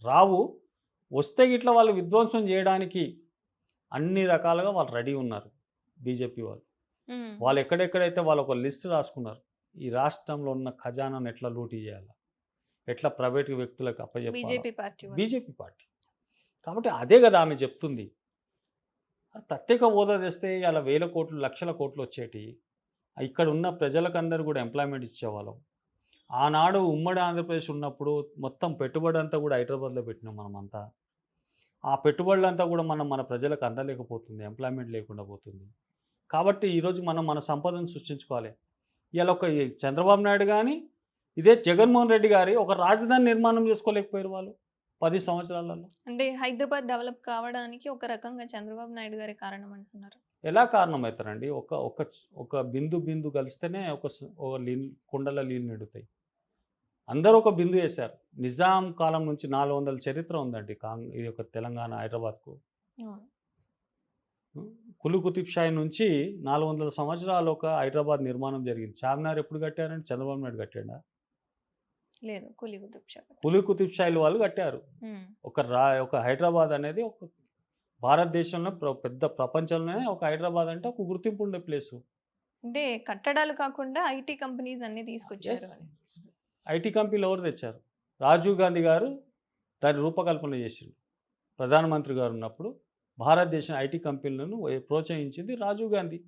రావు. వస్తే గిట్ల వాళ్ళు విధ్వంసం చేయడానికి అన్ని రకాలుగా వాళ్ళు రెడీ ఉన్నారు బీజేపీ వాళ్ళు. హ్మ్. వాళ్ళు ఎక్కడెక్కడైతే వాళ్ళు ఒక లిస్ట్ రాసుకున్నారు. ఈ రాష్ట్రంలో ఉన్న ఖజానాను ఎట్లా లూటీ చేయాలా? ఎట్లా ప్రైవేట్ వ్యక్తులకు అప్పజెప్పాలా? బీజేపీ పార్టీ వాళ్ళు. BJP party. కాబట్టి అదే కదా ఆమె చెప్తుంది. ప్రత్యేక హోదా తెస్తే ఇలా వేల కోట్లు, లక్షల కోట్లు వచ్చేటియి. ఇక్కడ ఉన్న ప్రజలకందరూ కూడా ఎంప్లాయ్‌మెంట్ ఇచ్చేవాళ్ళం. ఆనాడు ఉమ్మడి ఆంధ్రప్రదేశ్ ఉన్నప్పుడు మొత్తం పెట్టుబడి అంతా కూడా హైదరాబాద్‌లో పెట్టినాం మనమంతా. ఆ పెట్టుబడులంతా కూడా మన ప్రజలకు అందలేకపోతుంది. ఎంప్లాయ్‌మెంట్ లేకుండా పోతుంది. కాబట్టి ఈరోజు మనం మన సంపదను సృష్టించుకోవాలి. ఇయాల ఈ చంద్రబాబు నాయుడు గాని, ఇదే జగన్మోహన్ రెడ్డి గారి ఒక రాజధాని నిర్మాణం చేసుకోలేకపోయారు వాళ్ళు 10 సంవత్సరాలలో. అంటే హైదరాబాద్ డెవలప్ కావడానికి ఒక రకంగా చంద్రబాబు నాయుడు గారే కారణం అంటున్నారు. ఎలా కారణమవుతారండి? ఒక ఒక ఒక బిందు కలిస్తేనే ఒక కుండలో నీళ్ళు నిండుతాయి. అందరూ ఒక బిందు వేశారు. నిజాం కాలం నుంచి 400 చరిత్ర ఉందండి ఈ యొక్క తెలంగాణ, హైదరాబాద్‌కు. అవును. కులి కుతుబ్ షాహీ నుంచి 400 సంవత్సరాలు ఒక హైదరాబాద్ నిర్మాణం జరిగింది. చార్మినార్ ఎప్పుడు కట్టారండి? చంద్రబాబు నాయుడు కట్టాడా? లేదు. కులీ కుతుబ్ షా కట్టారు. కులి కుతుబ్ షాహీలు వాళ్ళు కట్టారు. హ్మ్. ఒక హైదరాబాద్ అనేది ఒక భారతదేశంలో పెద్ద ప్రపంచంలోనే ఒక హైదరాబాద్ అంటే ఒక గుర్తింపు ఉండే ప్లేసు. అంటే కట్టడాలు కాకుండా ఐటీ కంపెనీస్ అన్నీ తీసుకొచ్చారు యెస్. అని. ఐటీ కంపెనీలు ఎవరు తెచ్చారు? రాజీవ్ గాంధీ గారు దాని రూపకల్పన చేసిండు. ప్రధానమంత్రి గారు ఉన్నప్పుడు భారతదేశం ఐటీ కంపెనీలను ప్రోత్సహించింది రాజీవ్ గాంధీ.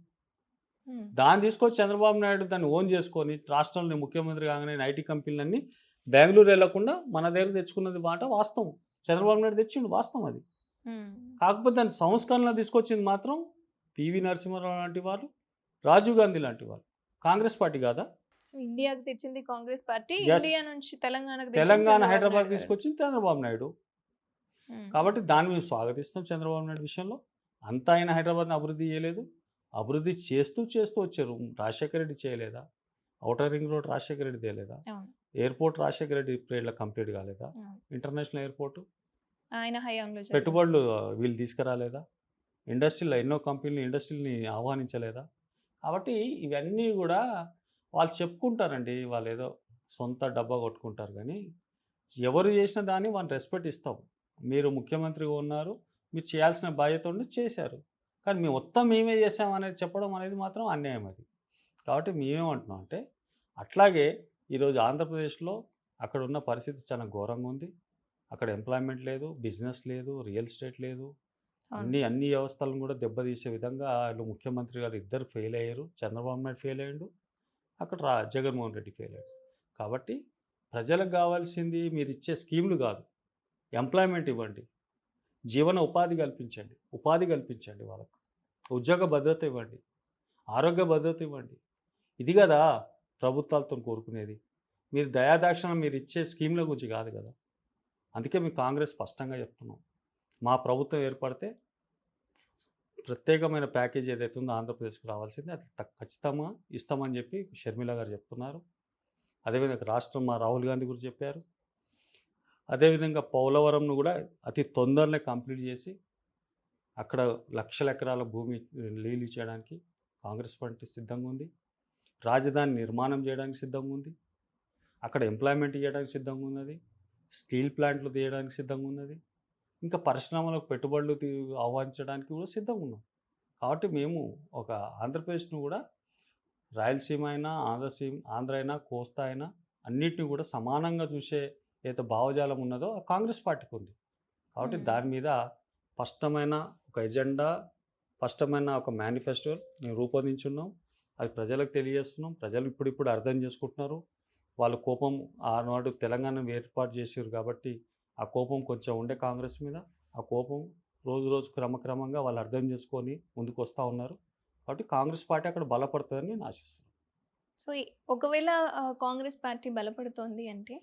హ్మ్. దాన్ని తీసుకొచ్చి చంద్రబాబు నాయుడు దాన్ని ఓన్ చేసుకొని రాష్ట్రంలో ముఖ్యమంత్రి కాగానే ఐటీ కంపెనీలన్నీ బెంగుళూరు వెళ్లకుండా మన దగ్గర తెచ్చుకున్నది మాట వాస్తవం. చంద్రబాబు నాయుడు తెచ్చిండు వాస్తవం అది. హ్మ్. కాకపోతే దాని సంస్కరణలు తీసుకొచ్చింది మాత్రం పివి నరసింహారావు లాంటి వారు, రాజీవ్ గాంధీ లాంటి వారు. కాంగ్రెస్ పార్టీ కాదా? సో ఇండియాకి తెచ్చింది కాంగ్రెస్ పార్టీ. యెస్. ఇండియా నుంచి తెలంగాణకు తెచ్చింది తెలంగాణ, చంద్రబాబు హైదరాబాద్ నాయుడు గారు. తీసుకొచ్చింది చంద్రబాబు నాయుడు. హ్మ్. కాబట్టి దాన్ని మేము స్వాగతిస్తాం చంద్రబాబు నాయుడు విషయంలో. అంతా ఆయన హైదరాబాద్‌ని అభివృద్ధి చేయలేదు. అభివృద్ధి చేస్తూ వచ్చారు. రాజశేఖర రెడ్డి చేయలేదా? Outer ring road Rajasekhara Reddy తేలేదా? అవును. ఎయిర్‌పోర్ట్ రాజశేఖర రెడ్డి పీరియడ్‌లో కంప్లీట్ కాలేదా? అవును. ఇంటర్నేషనల్ ఎయిర్‌పోర్ట్ ఆయన హయాంలో జరిగింది. పెట్టుబడులు వీళ్ళు తీసుకురాలేదా? ఇండస్ట్రీలో ఎన్నో కంపెనీలు ఇండస్ట్రీలని ఆహ్వానించలేదా? కాబట్టి ఇవన్నీ కూడా వాళ్ళు చెప్పుకుంటారండి. వాళ్ళేదో సొంత డబ్బా కొట్టుకుంటారు గానీ, ఎవరు చేసిన దాన్ని వాళ్ళని రెస్పెక్ట్ ఇస్తాం. మీరు ముఖ్యమంత్రిగా ఉన్నారు. మీరు చేయాల్సిన బాధ్యత ఉండి చేశారు. కానీ మేము మొత్తం మేమే చేసామనేది చెప్పడం అనేది మాత్రం అన్యాయం అది. కాబట్టి మేమేమంటున్నాం అంటే, అట్లాగే ఈరోజు ఆంధ్రప్రదేశ్‌లో అక్కడున్న పరిస్థితి చాలా ఘోరంగా ఉంది. అక్కడ ఎంప్లాయ్‌మెంట్ లేదు, బిజినెస్ లేదు, రియల్ ఎస్టేట్ లేదు. అవును. అన్ని వ్యవస్థలను కూడా దెబ్బతీసే విధంగా ఆళ్ళు ముఖ్యమంత్రి గారు ఇద్దరు ఫెయిల్ అయ్యారు. చంద్రబాబు నాయుడు ఫెయిల్ అయ్యిండు. అక్కడ జగన్మోహన్ రెడ్డి ఫెయిల్ అయ్యాడు. కాబట్టి ప్రజలకు కావాల్సింది మీరిచ్చే స్కీములు కాదు. ఎంప్లాయ్‌మెంట్ ఇవ్వండి. జీవన ఉపాధి కల్పించండి వాళ్ళకు. ఉద్యోగ భద్రత ఇవ్వండి. ఆరోగ్య భద్రత ఇవ్వండి. ఇది కదా ప్రభుత్వాలతోని కోరుకునేది. మీరు దయాదాక్షిణ్యం మీరిచ్చే స్కీముల గురించి కాదు కదా! అందుకే మేము కాంగ్రెస్ స్పష్టంగా చెప్తున్నాం. మా ప్రభుత్వం ఏర్పడితే ప్రత్యేకమైన ప్యాకేజ్ ఏదైతే ఉందో ఆంధ్రప్రదేశ్‌కి రావాల్సింది అది ఖచ్చితంగా ఇస్తామని చెప్పి షర్మిల గారు చెప్తున్నారు. అదేవిధంగా రాష్ట్రం మా రాహుల్ గాంధీ కూడా చెప్పారు. అదేవిధంగా పోలవరంను కూడా అతి తొందరనే కంప్లీట్ చేసి అక్కడ లక్షల ఎకరాల భూమి లీజ్ ఇచ్చేయడానికి కాంగ్రెస్ పార్టీ సిద్ధంగా ఉంది. రాజధాని నిర్మాణం చేయడానికి సిద్ధంగా ఉంది. అక్కడ ఎంప్లాయ్‌మెంట్ ఇయ్యడానికి సిద్ధంగా ఉన్నది. స్టీల్ ప్లాంట్లు తీయడానికి సిద్ధంగా ఉన్నది. ఇంకా పరిశ్రమలకు పెట్టుబడులు ఆహ్వానించడానికి కూడా సిద్ధంగా ఉన్నాం. కాబట్టి మేము ఒక ఆంధ్రప్రదేశ్‌ను కూడా రాయలసీమ అయినా, ఆంధ్ర అయినా, కోస్తా అయినా అన్నిటిని కూడా సమానంగా చూసే ఏదైతే భావజాలం ఉన్నదో ఆ కాంగ్రెస్ పార్టీకి ఉంది. కాబట్టి హ్మ్. దాని మీద స్పష్టమైన ఒక ఎజెండా, స్పష్టమైన ఒక మేనిఫెస్టో మేము రూపొందించున్నాం. అది ప్రజలకు తెలియజేస్తున్నాం. ప్రజలు ఇప్పుడిప్పుడు అర్థం చేసుకుంటున్నారు. వాళ్ళ కోపం ఆనాడు తెలంగాణను ఏర్పాటు చేసిర్రు కాబట్టి ఆ కోపం కొంచెం ఉండే కాంగ్రెస్ మీద. ఆ కోపం రోజు క్రమక్రమంగా వాళ్ళు అర్థం చేసుకొని ముందుకొస్తా ఉన్నారు. కాబట్టి కాంగ్రెస్ పార్టీ అక్కడ బలపడుతుందని నేను ఆశిస్తున్నాను. సో, ఒకవేళ కాంగ్రెస్ పార్టీ బలపడుతోంది అంటే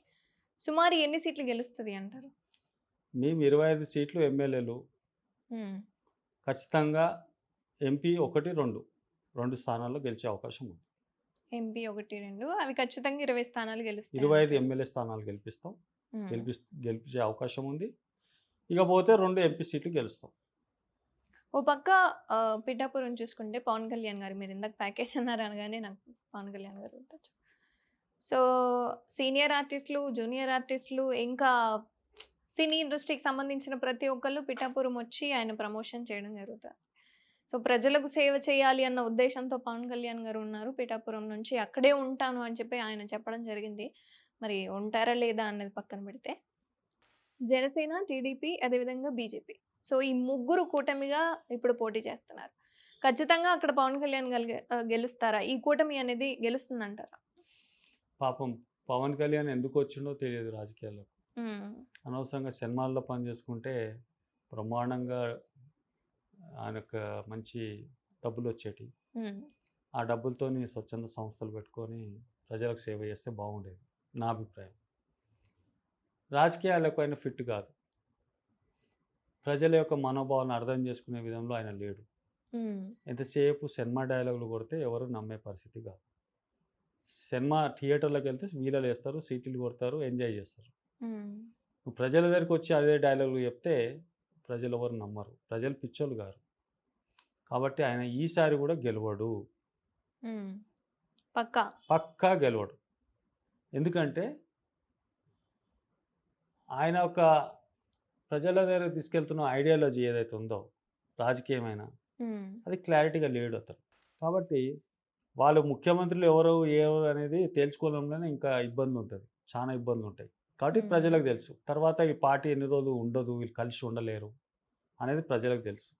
సుమారు ఎన్ని సీట్లు గెలుస్తది అంటారు? మేము 25 సీట్లు ఎమ్మెల్యేలు హ్మ్. ఖచ్చితంగా ఎంపీ 1, 2 స్థానాల్లో గెలిచే అవకాశం ఉంది. ఎంపీ 1, 2 అవి ఖచ్చితంగా 20 స్థానాలు గెలుస్తాయి 25 అంటారు. ఎమ్మెల్యే స్థానాలు గెలిపిస్తాం. హ్మ్. గెలిపించే అవకాశం ఉంది. ఇకపోతే 2 ఎంపీ సీట్లు గెలుస్తాం. ఓ పక్క పిఠాపురం చూసుకుంటే పవన్ కళ్యాణ్ గారు మీరు ఇందాక ప్యాకేజ్ అన్నారు అనగానే నాకు పవన్ కళ్యాణ్ గారు గుర్తొచ్చారు. సో, సీనియర్ ఆర్టిస్టులు, జూనియర్ ఆర్టిస్టులు ఇంకా సినీ ఇండస్ట్రీకి సంబంధించిన ప్రతి ఒక్కళ్ళు పిఠాపురం వచ్చి ఆయన ప్రమోషన్ చేయడం జరుగుతది. సో, ప్రజలకు సేవ చేయాలి అన్న ఉద్దేశంతో పవన్ కళ్యాణ్ గారు ఉన్నారు. పిఠాపురం నుంచి అక్కడే ఉంటాను అని చెప్పి ఆయన చెప్పడం జరిగింది. మరి ఉంటారా లేదా అన్నది పక్కన పెడితే జనసేన, టీడీపీ అదేవిధంగా బీజేపీ. సో, ఈ ముగ్గురు కూటమిగా ఇప్పుడు పోటీ చేస్తున్నారు. ఖచ్చితంగా అక్కడ పవన్ కళ్యాణ్ గెలుస్తారా? ఈ కూటమి అనేది గెలుస్తుందంటారా? పాపం పవన్ కళ్యాణ్ ఎందుకు వచ్చిండో తెలియదు రాజకీయాల్లోకి. హ్మ్. అనవసరంగా సినిమాల్లో పని చేసుకుంటే బ్రహ్మాండంగా ఆయనకు మంచి డబ్బులొచ్చేటివి. హ్మ్. ఆ డబ్బులతోని స్వచ్ఛంద సంస్థలు పెట్టుకొని ప్రజలకు సేవ చేస్తే బాగుండేది. నా అభిప్రాయం. రాజకీయాలకు ఆయన ఫిట్ కాదు. ప్రజల యొక్క మనోభావాలను అర్థం చేసుకునే విధంలో ఆయన లేడు. హ్మ్. ఎంతసేపు సినిమా డైలాగులు కొడితే ఎవరు నమ్మే పరిస్థితి కాదు. సినిమా థియేటర్‌లోకి వెళ్తే వీలలేస్తారు, సీటీలు కొడతారు, ఎంజాయ్ చేస్తారు. హ్మ్. ప్రజల దగ్గరికొచ్చి అదే డైలాగులు చెప్తే ప్రజలెవరు నమ్మరు. ప్రజలు పిచ్చోళ్ళు గారు. కాబట్టి ఆయన ఈసారి కూడా గెలవడు. హ్మ్. పక్కా. పక్కా గెలవడు. ఎందుకంటే ఆయన ఒక ప్రజల దగ్గరికి తీసుకెళ్తున్న ఐడియాలజీ ఏదైతే ఉందో రాజకీయమైన హ్మ్. అది క్లారిటీగా లేడు అతను. కాబట్టి వాళ్ళు ముఖ్యమంత్రులు ఎవరు అనేది తేల్చుకోవడంలోనే ఇంకా ఇబ్బందుంటది. చాలా ఇబ్బందులుంటాయి. కాబట్టి హ్మ్. ప్రజలకు తెలుసు. తర్వాత ఈ పార్టీ ఎన్ని రోజులు ఉండదు, వీళ్ళు కలిసి ఉండలేరు అనేది ప్రజలకు తెలుసు.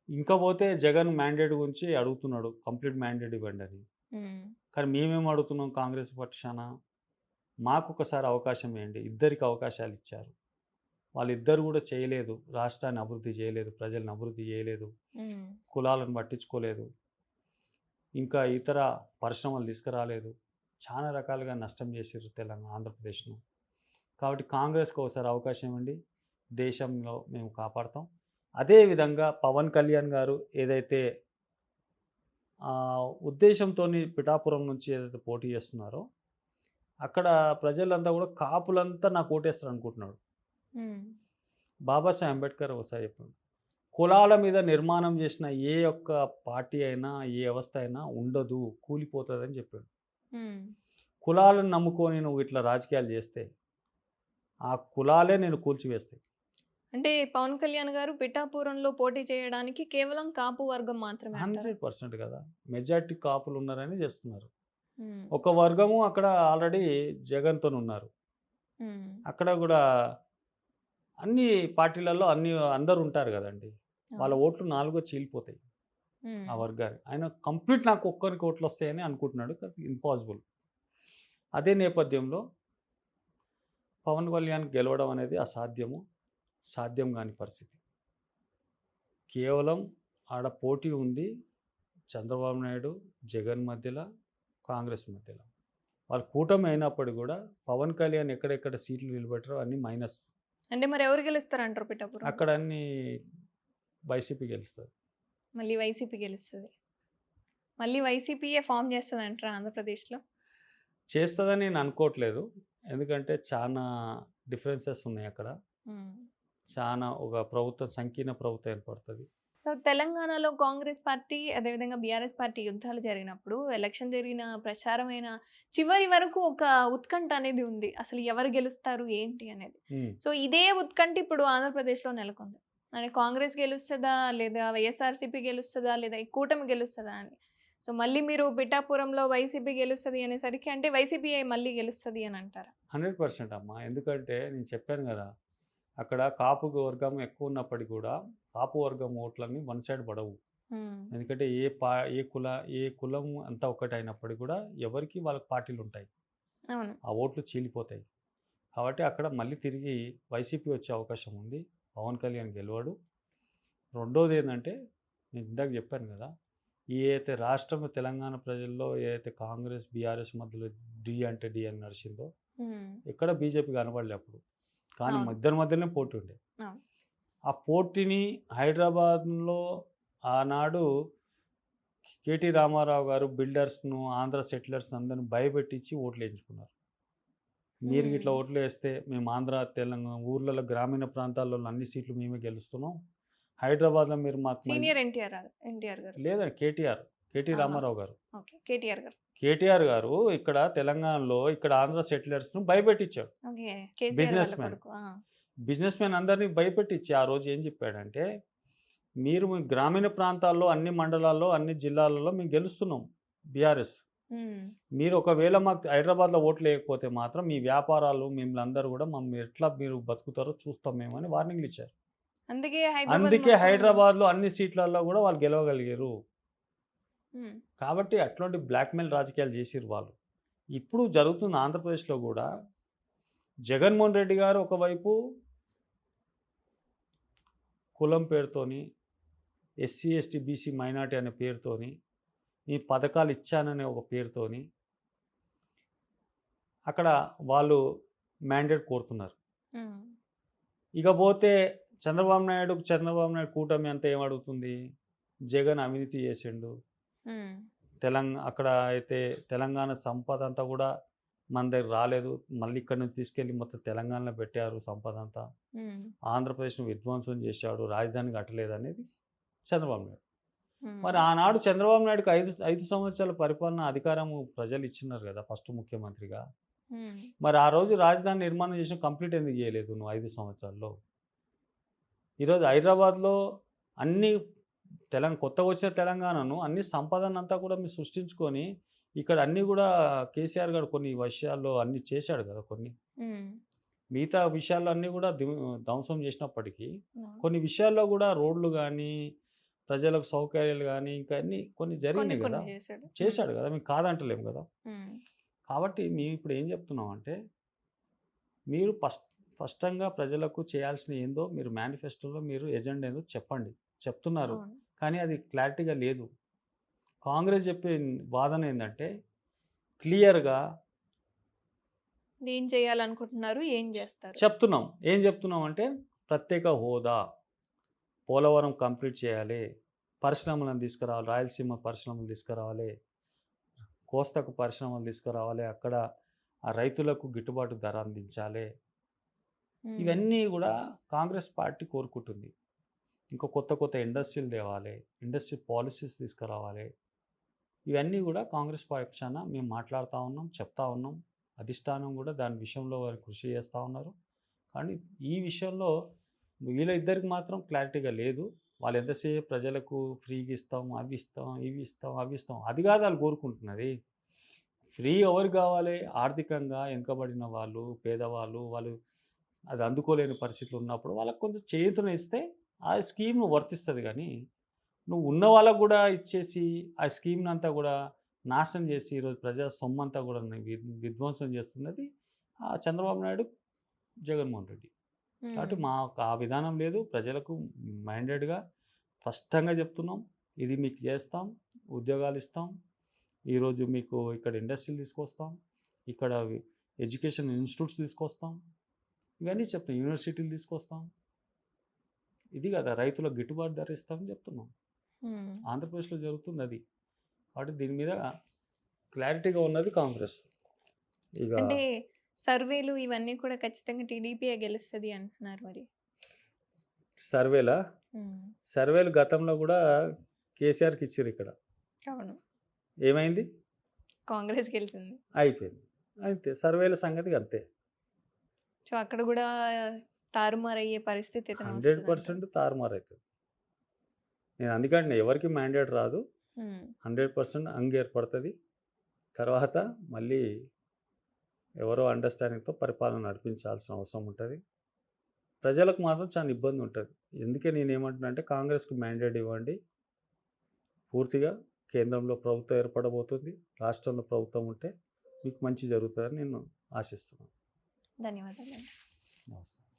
ఇంకా పోతే జగన్ మ్యాండేట్ గురించి అడుగుతున్నాడు. కంప్లీట్ మ్యాండేట్ ఇవ్వండి అని. హ్మ్. కానీ మేమేం అడుగుతున్నాం కాంగ్రెస్ పక్షాన, మాకొకసారి అవకాశం ఇయ్యండి. ఇద్దరికి అవకాశాలు ఇచ్చారు. వాళ్ళిద్దరు కూడా చేయలేదు. రాష్ట్రాన్ని అభివృద్ధి చేయలేదు. ప్రజలను అభివృద్ధి చేయలేదు. హ్మ్. కులాలను పట్టించుకోలేదు. ఇంకా ఇతర పరిశ్రమలు తీసుకురాలేదు. చాలా రకాలుగా నష్టం చేసిర్రు ఆంధ్రప్రదేశ్‌ను. కాబట్టి కాంగ్రెస్‌కి ఒకసారి అవకాశం ఇవ్వండి. దేశంలో మేము కాపాడతాం. అదే విధంగా పవన్ కళ్యాణ్ గారు ఏదైతే ఉద్దేశంతోని పిఠాపురం నుంచి ఏదైతే పోటీ చేస్తున్నారో, అక్కడ ప్రజలంతా కూడా కాపులంతా నాకు ఓటేస్తారనుకుంటున్నాడు. హ్మ్. బాబాసాహెబ్ అంబేద్కర్ ఒకసారి చెప్పాడు. కులాల మీద నిర్మాణం చేసిన ఏ ఒక్క పార్టీ అయినా, ఏ వ్యవస్థ అయినా ఉండదు, కూలిపోతదని చెప్పాడు. హ్మ్. కులాలను నమ్ముకొని నువ్వు ఇట్లా రాజకీయాలు చేస్తే, ఆ కులాలే నిన్ను కూల్చివేస్తాయి. అంటే పవన్ కళ్యాణ్ గారు పిఠాపురంలో పోటీ చేయడానికి కేవలం కాపు వర్గం మాత్రమే అంటారా? 100% కదా! మెజారిటీ కాపులున్నారని చేస్తున్నారు. హ్మ్. ఒక వర్గము అక్కడ ఆల్రెడీ జగన్‌తోనున్నారు. హ్మ్. అక్కడ గూడా అన్ని పార్టీలలో అందరూ ఉంటారు గదండీ! వాళ్ళ అవును. ఓట్లు నాలుగో చీలిపోతాయి హ్మ్. ఆ వర్గానికి. ఆయన కంప్లీట్ నాకు ఒక్కరికి ఓట్లొస్తాయని అనుకుంటున్నాడు. కానీ ఇంపాసిబుల్. అదే నేపథ్యంలో పవన్ కళ్యాణ్ గెలవడం అనేది అసాధ్యము. సాధ్యం గాని పరిస్థితి. కేవలం ఆడ పోటీ ఉంది. చంద్రబాబు నాయుడు, జగన్ మధ్యల, కాంగ్రెస్ మధ్యల. వాళ్ళు కూటమి అయినప్పటికి గూడా పవన్ కళ్యాణ్ ఎక్కడెక్కడ సీట్లు నిలబెట్టారో అన్నీ మైనస్. అంటే మరి ఎవరు గెలుస్తారంటారు పిఠాపురంలో? అక్కడ అన్నీ వైసీపీ గెలుస్తది. మళ్ళీ వైసీపీ గెలుస్తది. మళ్ళీ వైసీపీయే ఫార్మ్ చేస్తదంటారా ఆంధ్రప్రదేశ్‌లో? చేస్తదని నేను అనుకోవట్లేదు. ఎందుకంటే చానా డిఫరెన్సెస్ ఉన్నాయి అక్కడ. హ్మ్. చానా ఒక ప్రభుత్వం సంకీర్ణ ప్రభుత్వం ఏర్పడతది. సో, తెలంగాణలో కాంగ్రెస్ పార్టీ, అదేవిధంగా బీఆర్ఎస్ పార్టీ యుద్ధాలు జరిగినప్పుడు, ఎలక్షన్ జరిగిన ప్రచారమైన చివరి వరకు ఒక ఉత్కంఠ అనేది ఉంది. అసలు ఎవరు గెలుస్తారు? ఏంటి అనేది. హ్మ్. సో, ఇదే ఉత్కంఠ ఇప్పుడు ఆంధ్రప్రదేశ్‌లో నెలకొంది. అంటే కాంగ్రెస్ గెలుస్తదా? లేదా వైఎస్ఆర్‌సీపీ గెలుస్తదా? లేదా ఈ కూటమి గెలుస్తదా అని. సో, మళ్ళీ మీరు పిఠాపురంలో వైసీపీ గెలుస్తది అనేసరికి అంటే వైసీపీయే మళ్ళీ గెలుస్తది అని అంటారా? 100% అమ్మా. ఎందుకంటే నేను చెప్పాను గదా! అక్కడ కాపు వర్గం ఎక్కువున్నప్పటికి గూడా, కాపు వర్గం ఓట్లన్నీ వన్ సైడ్ పడవు. హ్మ్. ఎందుకంటే ఏ కులం అంతా ఒక్కటైనప్పటికి గూడా ఎవరికీ వాళ్ళకి పార్టీలుంటాయి. అవును. ఆ ఓట్లు చీలిపోతాయి. కాబట్టి అక్కడ మళ్ళీ తిరిగి వైసీపీ వచ్చే అవకాశం ఉంది. పవన్ కళ్యాణ్ గెలవడు. రెండోదేందంటే నేను ఇందాక చెప్పాను గదా! ఏదైతే రాష్ట్రం తెలంగాణ ప్రజల్లో ఏదైతే కాంగ్రెస్, బీఆర్ఎస్ మధ్యలో ఢీ అంటే ఢీ అని నడిచిందో, హ్మ్. ఎక్కడ బీజేపీ కనపడలే అప్పుడు. కానీ అవును. ఇద్దరి మధ్యలోనే పోటీ ఉండే. అవును. ఆ పోటీని హైదరాబాద్‌లో ఆనాడు కేటీ రామారావు గారు బిల్డర్స్‌ను, ఆంధ్ర సెటిలర్స్ అందరిని భయపెట్టించి ఓట్లేయించుకున్నారు. మీరు హ్మ్. గిట్లా ఓట్లేస్తే మేము ఆంధ్ర, తెలంగాణ ఊర్లలో గ్రామీణ ప్రాంతాల్లో అన్ని సీట్లు మేమే గెలుస్తున్నాం. హైదరాబాద్‌లో మీరు మాకు సీనియర్ ఎన్టీఆర్ గారు. లేదండి కేటీ ఆహా! రామారావు గారు. ఓకే. కేటీఆర్ గారు. కేటీఆర్ గారు ఇక్కడ తెలంగాణలో ఇక్కడ ఆంధ్ర సెటిలర్స్‌ను భయపెట్టించాడు. ఓకే. కేసీఆర్ బిజినెస్ వాళ్ళ మ్యాన్. కొడుకు. ఆ! బిజినెస్ మ్యాన్ అందరిని భయపెట్టించి ఆ రోజు ఏం చెప్పాడంటే, మీరు మీ గ్రామీణ ప్రాంతాల్లో అన్ని మండలాల్లో, అన్ని జిల్లాలలో మేము గెలుస్తున్నాం బీఆర్ఎస్. హ్మ్. మీరు ఒకవేళ మాకు హైదరాబాద్‌లో ఓట్లేయకపోతే మాత్రం మీ వ్యాపారాలు మిమ్మల్నందరూ గూడా ఎట్లా మీరు బతుకుతారో చూస్తాం మేము అని వార్నింగ్‌లు ఇచ్చారు. అందుకే హైదరాబాద్ అందుకే మొత్తం హైదరాబాద్‌లో అన్ని సీట్లలో గూడా వాళ్ళు గెలవగలిగారు. హ్మ్. కాబట్టి అట్లాంటి బ్లాక్‌మెయిల్ రాజకీయాలు జేసిర్రు వాళ్ళు. ఇప్పుడు జరుగుతున్న ఆంధ్రప్రదేశ్‌లో గూడా జగన్‌మోహన్ రెడ్డి గారు ఒకవైపు కులం పేరుతోని, ఎస్సీ, ఎస్టీ, బీసీ, మైనారిటీ అనే పేరుతోని, ఈ పథకాలు ఇచ్చాననే ఒక పేరుతోని, అక్కడ వాళ్ళు మ్యాండేట్ కోరుతున్నారు. హ్మ్. ఇకపోతే చంద్రబాబు నాయుడు కూటమి అంతా ఏమడుగుతుంది? జగన్ అవినీతి చేసిండు. ఉమ్, అక్కడ అయితే తెలంగాణ సంపద అంతా కూడా మన దగ్గర రాలేదు. మళ్ళీ ఇక్కడ నుంచి తీసుకెళ్ళి మొత్తం తెలంగాణలో పెట్టారు సంపద అంతా. ఉమ్, ఆంధ్రప్రదేశ్‌ను విధ్వంసం చేశాడు. రాజధాని కట్టలేదు అనేది చంద్రబాబు నాయుడు. మరి ఉమ్, ఆనాడు చంద్రబాబు నాయుడుకి 5 సంవత్సరాల పరిపాలన అధికారము ప్రజలు ఇచ్చినారు కదా! ఫస్ట్ ముఖ్యమంత్రిగా. ఉమ్, మరి ఆ రోజు రాజధాని నిర్మాణం చేసిన కంప్లీట్ ఎందుకు చేయలేదు నువ్వు 5 సంవత్సరాల్లో? ఈరోజు హైదరాబాద్‌లో అన్ని కొత్తగా వచ్చిన తెలంగాణను అన్ని సంపదనంతా కూడా మీరు సృష్టించుకొని ఇక్కడ అన్నీ కూడా కేసీఆర్ గారు కొన్ని విషయాల్లో అన్నీ చేశాడు కదా కొన్ని. ఉమ్, మిగతా విషయాల్లో అన్నీ కూడా ధ్వంసం చేసినప్పటికీ అవును. కొన్ని విషయాల్లో కూడా రోడ్లు కానీ, ప్రజలకు సౌకర్యాలు కానీ ఇంకా అన్నీ కొన్ని కొన్ని జరిగినాయి కదా! కొన్ని చేశాడు. చేశాడు కదా! మేము కాదంటలేము కదా! ఉమ్, కాబట్టి మేము ఇప్పుడు ఏం చెప్తున్నామంటే మీరు స్పష్టంగా ప్రజలకు చేయాల్సిన ఏందో మీరు మేనిఫెస్టోలో మీరు ఎజెండా ఏందో చెప్పండి. చెప్తున్నారు. అవును. కానీ అది క్లారిటీగా లేదు. కాంగ్రెస్ చెప్పే వాదన ఏందంటే క్లియర్‌గా ఏం చేయాలనుకుంటున్నారు, ఏం చేస్తారు? చెప్తున్నాం. ఏం చెప్తున్నాం అంటే ప్రత్యేక హోదా, పోలవరం కంప్లీట్ చేయాలి, పరిశ్రమలను తీసుకురావాలి, రాయలసీమ పరిశ్రమలు తీసుకురావాలి, కోస్తాకు పరిశ్రమలు తీసుకురావాలి, అక్కడ ఆ రైతులకు గిట్టుబాటు ధర అందించాలి. ఉమ్, ఇవన్నీ కూడా కాంగ్రెస్ పార్టీ కోరుకుంటుంది. ఇంకా కొత్త ఇండస్ట్రీలు తేవాలి, ఇండస్ట్రీ పాలసీస్ తీసుకురావాలి. ఇవన్నీ కూడా కాంగ్రెస్ పక్షాన మేము మాట్లాడుతూ ఉన్నాం, చెప్తా ఉన్నాం. అధిష్టానం కూడా దాని విషయంలో వారు కృషి చేస్తూ ఉన్నారు. కానీ ఈ విషయంలో వీళ్ళ ఇద్దరికి మాత్రం క్లారిటీగా లేదు. వాళ్ళు ఎంతసేపు ప్రజలకు ఫ్రీగా ఇస్తాం, అవి ఇస్తాం, ఇవి ఇస్తాం, అవి ఇస్తాం, అది కాదు వాళ్ళు కోరుకుంటున్నది. ఫ్రీ ఎవరు కావాలి? ఆర్థికంగా వెనుకబడిన వాళ్ళు, పేదవాళ్ళు, వాళ్ళు అది అందుకోలేని పరిస్థితులు ఉన్నప్పుడు వాళ్ళకి కొంచెం చేయూతను ఇస్తే ఆ స్కీమ్ వర్తిస్తుంది. కానీ నువ్వు ఉన్న వాళ్ళకు కూడా ఇచ్చేసి ఆ స్కీమ్ని అంతా కూడా నాశనం చేసి ఈరోజు ప్రజా సొమ్మంతా కూడా విధ్వంసం చేస్తున్నది ఆ చంద్రబాబు నాయుడు, జగన్మోహన్ రెడ్డి. కాబట్టి ఉమ్, మాకు ఆ విధానం లేదు. ప్రజలకు మైండెడ్గా స్పష్టంగా చెప్తున్నాం. ఇది మీకు చేస్తాం, ఉద్యోగాలు ఇస్తాం, ఈరోజు మీకు ఇక్కడ ఇండస్ట్రీలు తీసుకొస్తాం, ఇక్కడ ఎడ్యుకేషన్ ఇన్స్టిట్యూట్స్ తీసుకొస్తాం, ఇవన్నీ చెప్తాం, యూనివర్సిటీలు తీసుకొస్తాం. ఇది కదా రైతులకు గిట్టుబాటు ధర ఇస్తామని చెప్తున్నాం. ఉమ్. ఆంధ్రప్రదేశ్లో జరుగుతుంది అది. కాబట్టి దీని మీద క్లారిటీగా ఉన్నది కాంగ్రెస్. ఇక అంటే సర్వేలు ఇవన్నీ కూడా ఖచ్చితంగా టీడీపీయే గెలుస్తుంది అంటున్నారు మరి. సర్వేలా ఉమ్, సర్వేలు గతంలో కూడా కేసీఆర్కి ఇచ్చారు. ఇక్కడ అవును, ఏమైంది? కాంగ్రెస్ గెలిచింది. అయిపోయింది. అంతే, సర్వేల సంగతి అంతే. సో అక్కడ కూడా తారుమారయ్యే పరిస్థితి ఏదైనా 100% తారుమారు అవుతుంది. నేను అందుకంటే ఎవరికి మ్యాండేట్ రాదు. ఉమ్, 100% అంగ ఏర్పడుతుంది. తర్వాత మళ్ళీ ఎవరో అండర్స్టాండింగ్తో పరిపాలన నడిపించాల్సిన అవసరం ఉంటుంది. ప్రజలకు మాత్రం చాలా ఇబ్బంది ఉంటుంది. అందుకే నేనేమంటున్నా అంటే కాంగ్రెస్కి మ్యాండేట్ ఇవ్వండి. పూర్తిగా కేంద్రంలో ప్రభుత్వం ఏర్పడబోతుంది. రాష్ట్రంలో ప్రభుత్వం ఉంటే మీకు మంచి జరుగుతుందని నేను ఆశిస్తున్నాను. ధన్యవాదాలు. నమస్తే.